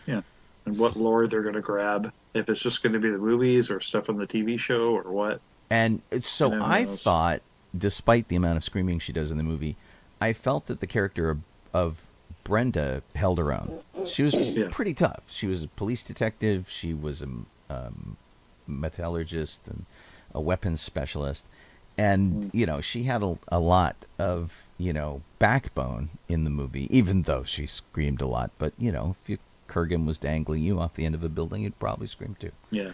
Yeah. And what lore they're going to grab, if it's just going to be the movies or stuff on the TV show or what. And so I thought, despite the amount of screaming she does in the movie, I felt that the character of Brenda held her own. She was pretty tough. She was a police detective. She was a metallurgist and a weapons specialist. And, you know, she had a lot of, you know, backbone in the movie, even though she screamed a lot. But, you know, if Kurgan was dangling you off the end of a building, you'd probably scream too. Yeah.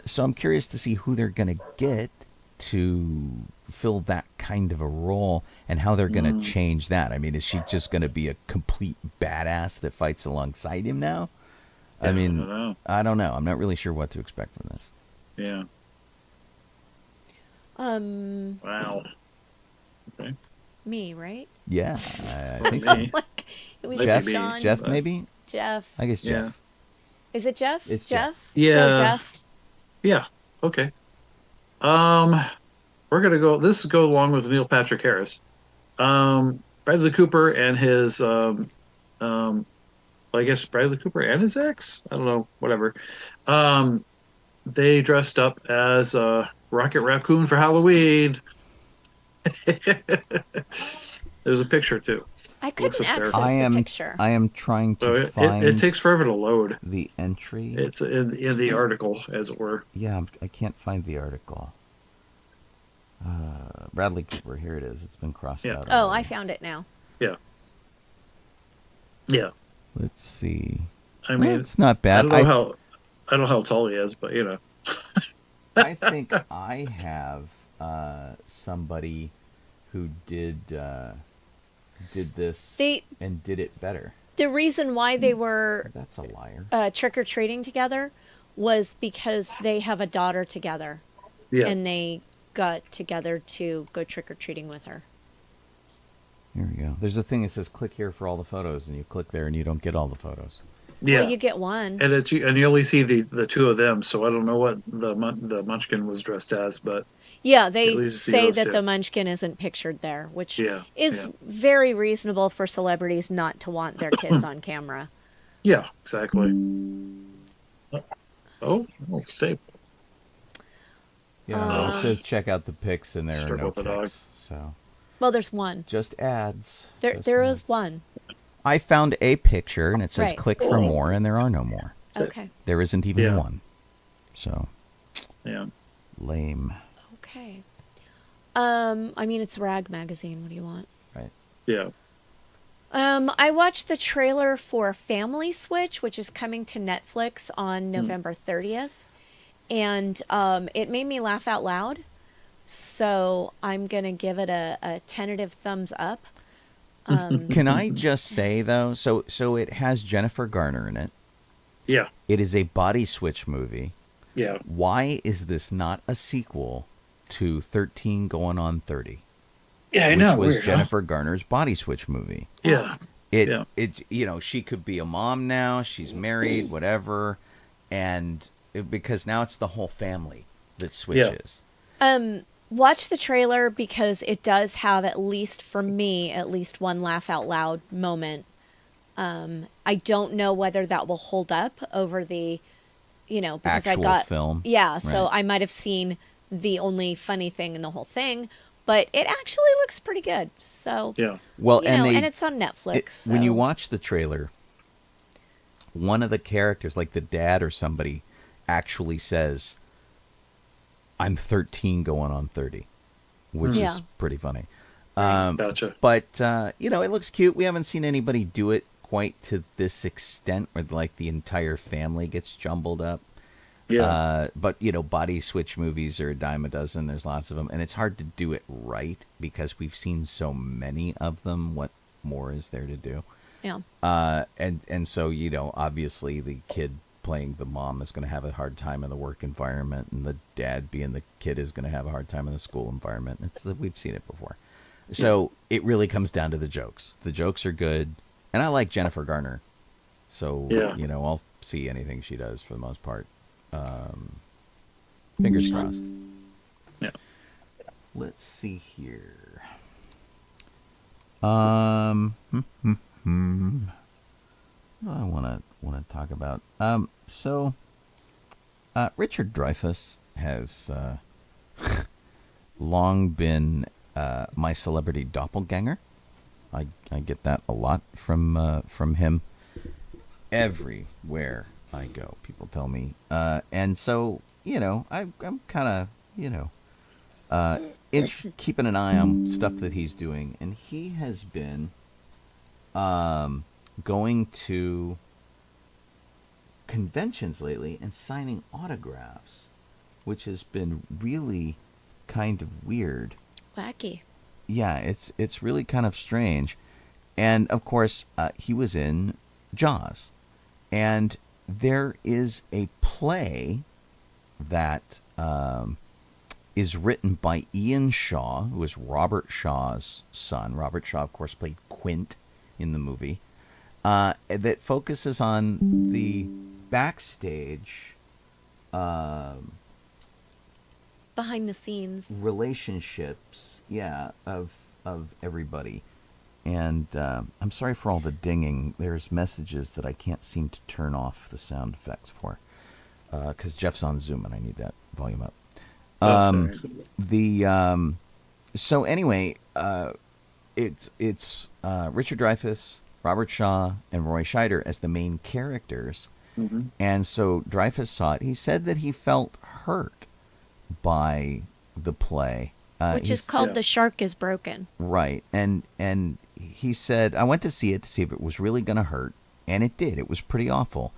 So I'm curious to see who they're going to get to fill that kind of a role and how they're going to change that. I mean, is she just going to be a complete badass that fights alongside him now? I mean, I don't know. I'm not really sure what to expect from this. Yeah. Wow. Okay. Me, right? Yeah, I think so. Like, it was Jeff, Sean. Jeff, maybe? Jeff. I guess Jeff. Is it Jeff? It's Jeff. Yeah. Go, Jeff. Yeah. Okay. We're gonna go. This go along with Neil Patrick Harris. Bradley Cooper and his I guess Bradley Cooper and his ex. I don't know. Whatever. They dressed up as Rocket Raccoon for Halloween. There's a picture too. I couldn't access I am, the picture. I am trying to find. It takes forever to load the entry. It's in the article, as it were. Yeah, I can't find the article. Bradley Cooper, here it is. It's been crossed out. Oh, already. I found it now. Yeah. Yeah. Let's see. I mean, it's not bad. I don't know how tall he is, but you know. I think I have somebody who did this and did it better. The reason why they were That's a liar. trick-or-treating together was because they have a daughter together. Yeah. And they got together to go trick-or-treating with her. Here we go. There's a thing that says click here for all the photos, and you click there and you don't get all the photos. Yeah. Well, you get one. And you only see the two of them, so I don't know what the Munchkin was dressed as, but yeah, they see say those that two. the Munchkin isn't pictured there, which Yeah, is yeah. very reasonable for celebrities not to want their kids on camera. yeah, exactly. Oh, staple. Yeah, it says check out the pics, and there are Struggle no with the dog. pics. So Well, there's one. just ads. There is one. I found a picture, and it says Right. click for more, and there are no more. Okay. There isn't even Yeah. one. So Yeah. lame. Okay. I mean, it's Rag Magazine. What do you want? Right. Yeah. I watched the trailer for Family Switch, which is coming to Netflix on November 30th. And it made me laugh out loud. So I'm going to give it a tentative thumbs up. Can I just say, though, so it has Jennifer Garner in it. Yeah. It is a body switch movie. Yeah. Why is this not a sequel to 13 Going on 30? Yeah, I which know. was Weird, huh? Jennifer Garner's body switch movie. Yeah. It you know, she could be a mom now, she's married, whatever, and because now it's the whole family that switches. Watch the trailer because it does have, at least for me, at least one laugh out loud moment. I don't know whether that will hold up over the, because Actual I got film. Yeah, so Right. I might have seen the only funny thing in the whole thing, but it actually looks pretty good. So Yeah. Well, and and it's on Netflix. when you so- watch the trailer, one of the characters, like the dad or somebody, actually says, "I'm 13 going on 30," which Yeah. is pretty funny. Gotcha. But it looks cute. We haven't seen anybody do it quite to this extent, where like the entire family gets jumbled up. Yeah. But body switch movies are a dime a dozen. There's lots of them, and it's hard to do it right because we've seen so many of them. What more is there to do? Yeah. And so, you know, obviously the kid playing the mom is going to have a hard time in the work environment, and the dad being the kid is going to have a hard time in the school environment. We've seen it before. So it really comes down to the jokes. The jokes are good, and I like Jennifer Garner. So, you know, I'll see anything she does for the most part. Fingers crossed. Yeah. Let's see here. I want to talk about. Richard Dreyfuss has long been my celebrity doppelganger. I get that a lot from him. Everywhere I go, people tell me, and so, you know, I'm kind of, you know, keeping an eye on stuff that he's doing, and he has been going to conventions lately and signing autographs, which has been really kind of weird. Wacky. Yeah, it's really kind of strange. And of course, he was in Jaws, and there is a play that is written by Ian Shaw, who is Robert Shaw's son. Robert Shaw, of course, played Quint in the movie. That focuses on the backstage behind the scenes relationships, of everybody. And I'm sorry for all the dinging. There's messages that I can't seem to turn off the sound effects for, because Jeff's on Zoom and I need that volume up. So anyway, it's Richard Dreyfuss, Robert Shaw, and Roy Scheider as the main characters. Mm-hmm. And so Dreyfuss saw it. He said that he felt hurt by the play, which is called The Shark is Broken. Right. And he said, I went to see it to see if it was really going to hurt, and it did. It was pretty awful.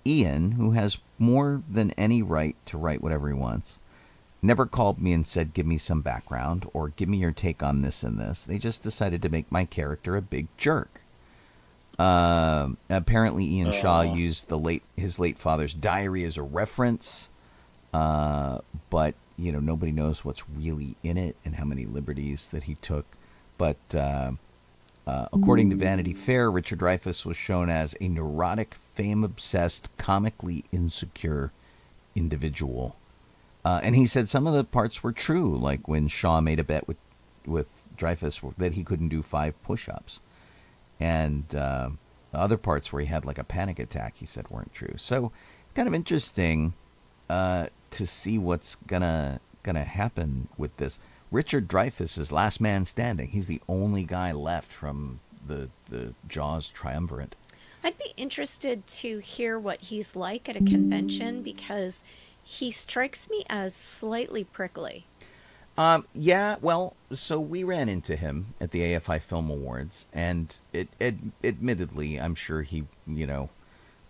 Ian, who has more than any right to write whatever he wants, never called me and said, give me some background or give me your take on this and this. They just decided to make my character a big jerk. Apparently Ian Shaw used his late father's diary as a reference, but, you know, nobody knows what's really in it and how many liberties that he took. But according to Vanity Fair, Richard Dreyfuss was shown as a neurotic, fame-obsessed, comically insecure individual. And he said some of the parts were true, like when Shaw made a bet with Dreyfuss that he couldn't do 5 push-ups. And other parts where he had like a panic attack, he said weren't true. So kind of interesting to see what's gonna happen with this. Richard Dreyfuss is last man standing. He's the only guy left from the Jaws triumvirate. I'd be interested to hear what he's like at a convention, because he strikes me as slightly prickly. Yeah, well, so we ran into him at the AFI Film Awards, and admittedly, I'm sure he, you know,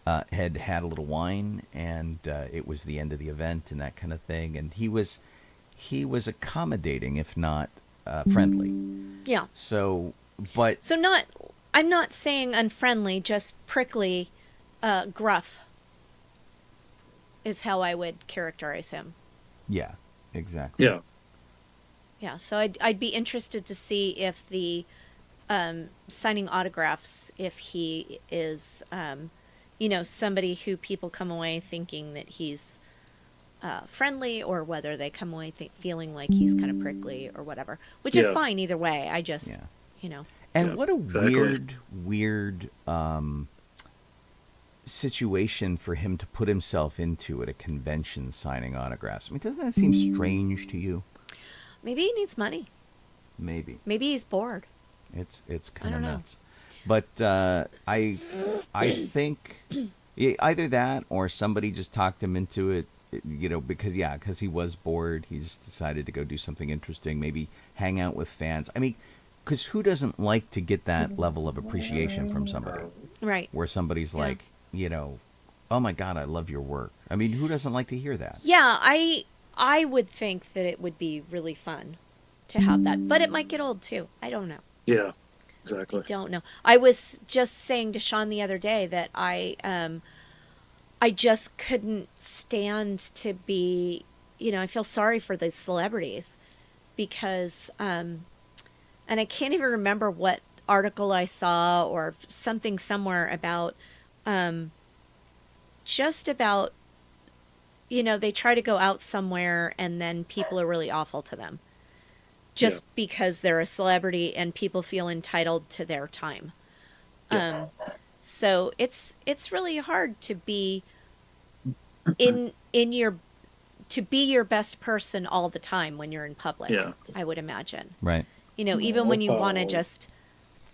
had a little wine, and it was the end of the event and that kind of thing, and he was accommodating, if not friendly. Yeah. I'm not saying unfriendly, just prickly, gruff is how I would characterize him. Yeah, exactly. Yeah. Yeah, so I'd be interested to see if the signing autographs, if he is, you know, somebody who people come away thinking that he's friendly, or whether they come away feeling like he's kind of prickly or whatever, which is fine either way. I just, you know. And what a weird situation for him to put himself into at a convention signing autographs. I mean, doesn't that seem strange to you? Maybe he needs money. Maybe he's bored. It's kind of nuts. But I think either that or somebody just talked him into it, you know, because he was bored. He just decided to go do something interesting, maybe hang out with fans. I mean, because who doesn't like to get that level of appreciation from somebody? Right. Where somebody's like, you know, oh my God, I love your work. I mean, who doesn't like to hear that? Yeah, I would think that it would be really fun to have that, but it might get old too. I don't know. Yeah. Exactly. I don't know. I was just saying to Sean the other day that I just couldn't stand to be, I feel sorry for these celebrities because, and I can't even remember what article I saw or something somewhere about, just about, they try to go out somewhere and then people are really awful to them just because they're a celebrity and people feel entitled to their time. So it's really hard to be in your to be your best person all the time when you're in public. Yeah. I would imagine. Right. Even when you want to just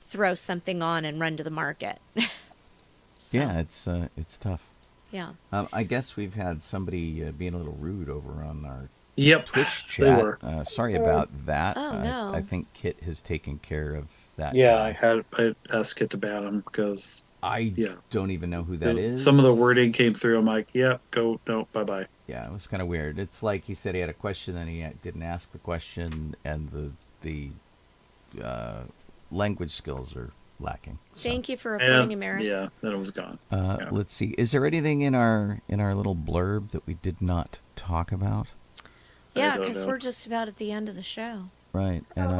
throw something on and run to the market. So, Yeah, it's tough. yeah. I guess we've had somebody being a little rude over on our Yep. Twitch They chat. were. Sorry about that. Oh, no. I think Kit has taken care of that. Yeah, guy. I asked Kit to ban him because I don't even know who that is. some of the wording came through. I'm like, yeah, go, no, bye bye. Yeah, it was kind of weird. It's like he said he had a question, and he didn't ask the question, and the language skills are lacking. So, Thank you for reporting, And, Amira. yeah, then it was gone. Yeah. let's see. Is there anything in our little blurb that we did not talk about? Yeah, I don't because know. we're just about at the end of the show. Right, and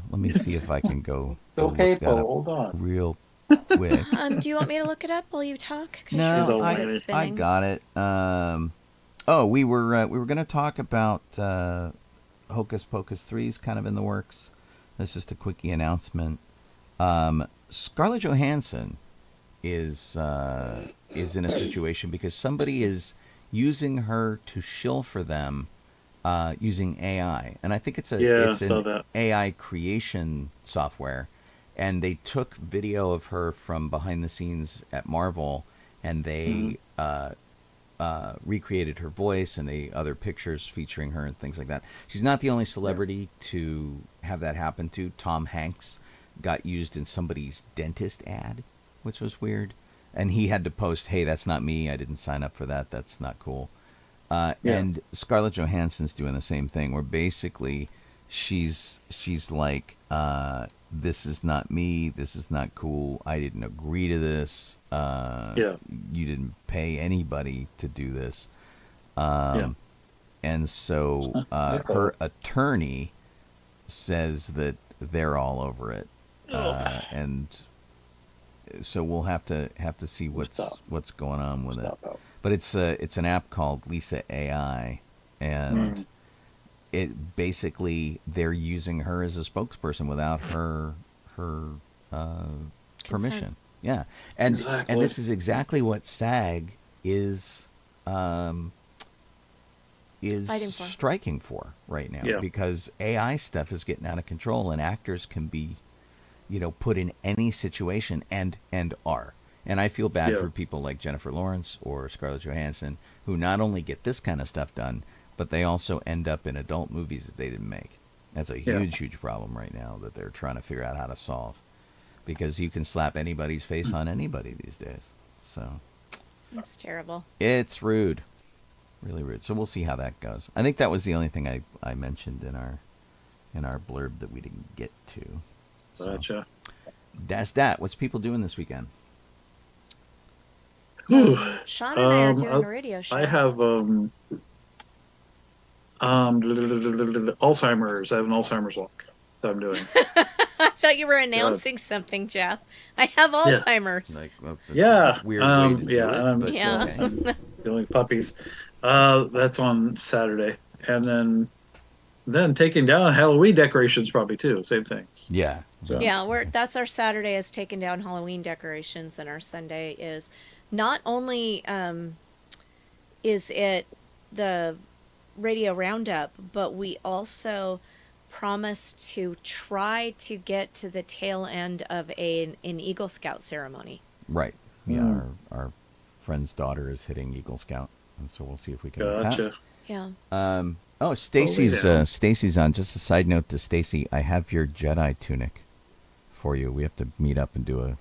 let me see if I can go Okay, look that up hold on. real quick. Do you want me to look it up while you talk? 'Cause No, yours is all what right. is I spinning. got it. We were going to talk about Hocus Pocus 3 is kind of in the works. That's just a quickie announcement. Scarlett Johansson is in a situation because somebody is using her to shill for them using AI, and I think it's Yeah, it's saw an that. AI creation software. And they took video of her from behind the scenes at Marvel, and they recreated her voice and the other pictures featuring her and things like that. She's not the only celebrity to have that happen to. Tom Hanks got used in somebody's dentist ad, which was weird. And he had to post, hey, that's not me. I didn't sign up for that. That's not cool. And Scarlett Johansson's doing the same thing, where basically she's like, this is not me. This is not cool. I didn't agree to this. You didn't pay anybody to do this. And so her attorney says that they're all over it. And so we'll have to see what's going on with it. But it's an app called Lisa AI, and it basically they're using her as a spokesperson without her permission. Yeah, and this is exactly what SAG is Fighting for. striking for right now, Yeah. because AI stuff is getting out of control, and actors can be, put in any situation and are. And I feel bad for people like Jennifer Lawrence or Scarlett Johansson, who not only get this kind of stuff done, but they also end up in adult movies that they didn't make. That's a huge problem right now that they're trying to figure out how to solve, because you can slap anybody's face on anybody these days. So That's terrible. it's rude, really rude. So we'll see how that goes. I think that was the only thing I mentioned in our blurb that we didn't get to. So Gotcha. that's that. What's people doing this weekend? Sean and I are doing a radio show. I have Alzheimer's. I have an Alzheimer's walk that I'm doing. I thought you were announcing something, Jeff. I have Alzheimer's. Like, well, that's Yeah. a weird way to do yeah, it, and but Yeah. okay. I'm dealing with puppies. That's on Saturday, and then taking down Halloween decorations probably too. Same thing. Yeah. So, Yeah, that's our Saturday is taking down Halloween decorations, and our Sunday is not only is it the radio roundup, but we also promise to try to get to the tail end of an Eagle Scout ceremony. Right. Yeah. Our friend's daughter is hitting Eagle Scout, and so we'll see if we can. make that. gotcha. Yeah. Oh, Stacy's down. Stacy's on. Just a side note to Stacy, I have your Jedi tunic for you. We have to meet up and do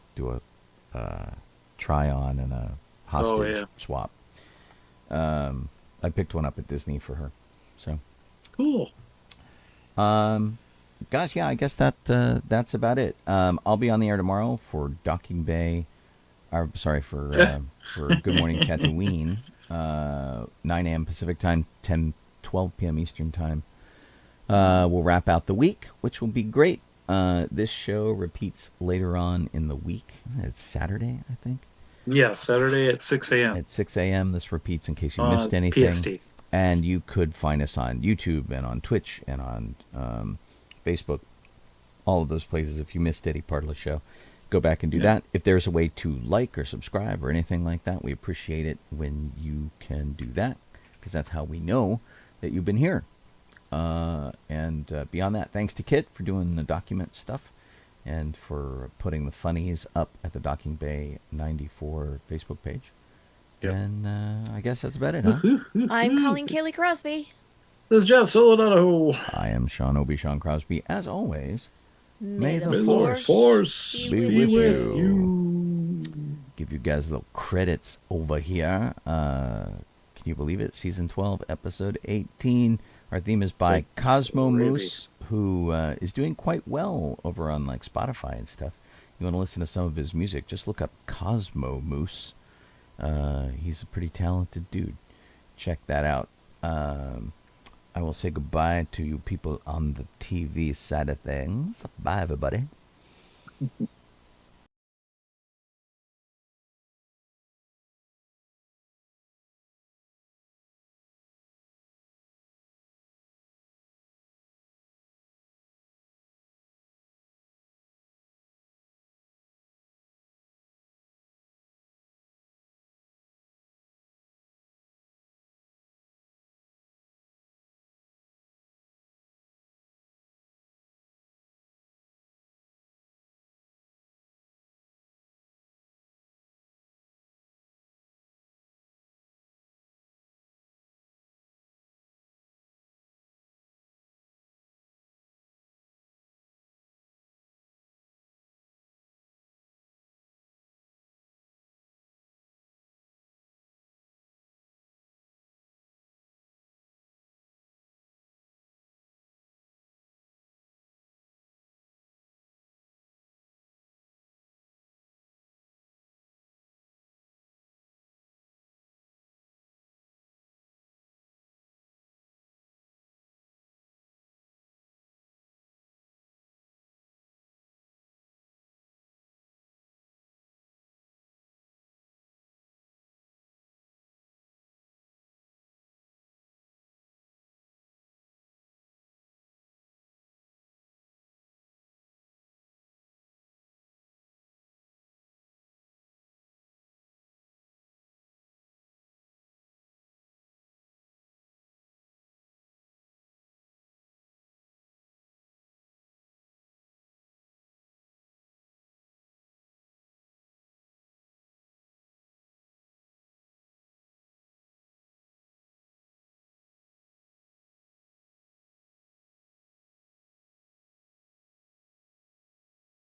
a try on and a hostage swap. I picked one up at Disney for her. So Cool. Gosh, yeah, I guess that's about it. I'll be on the air tomorrow for Docking Bay. Or, sorry, for Good Morning Tatooine, 9 a.m. Pacific time, 12 p.m. Eastern time. We'll wrap out the week, which will be great. This show repeats later on in the week. It's Saturday, I think. Yeah, Saturday at 6 a.m. At 6 a.m. This repeats in case you missed anything. PST. And you could find us on YouTube and on Twitch and on Facebook, all of those places. If you missed any part of the show, go back and do that. If there's a way to like or subscribe or anything like that, we appreciate it when you can do that, because that's how we know that you've been here. And beyond that, thanks to Kit for doing the document stuff and for putting the funnies up at the Docking Bay 94 Facebook page. Yep. And I guess that's about it, huh? I'm calling Kaylee Crosby. This is Jeff Donoho. I am Sean Obi-Shawn Crosby. As always, May the force be with you. Give you guys little credits over here. Can you believe it? Season 12, episode 18. Our theme is by Cosmo Moose, who is doing quite well over on like Spotify and stuff. You want to listen to some of his music, just look up Cosmo Moose. He's a pretty talented dude. Check that out. I will say goodbye to you people on the TV side of things. Bye, everybody.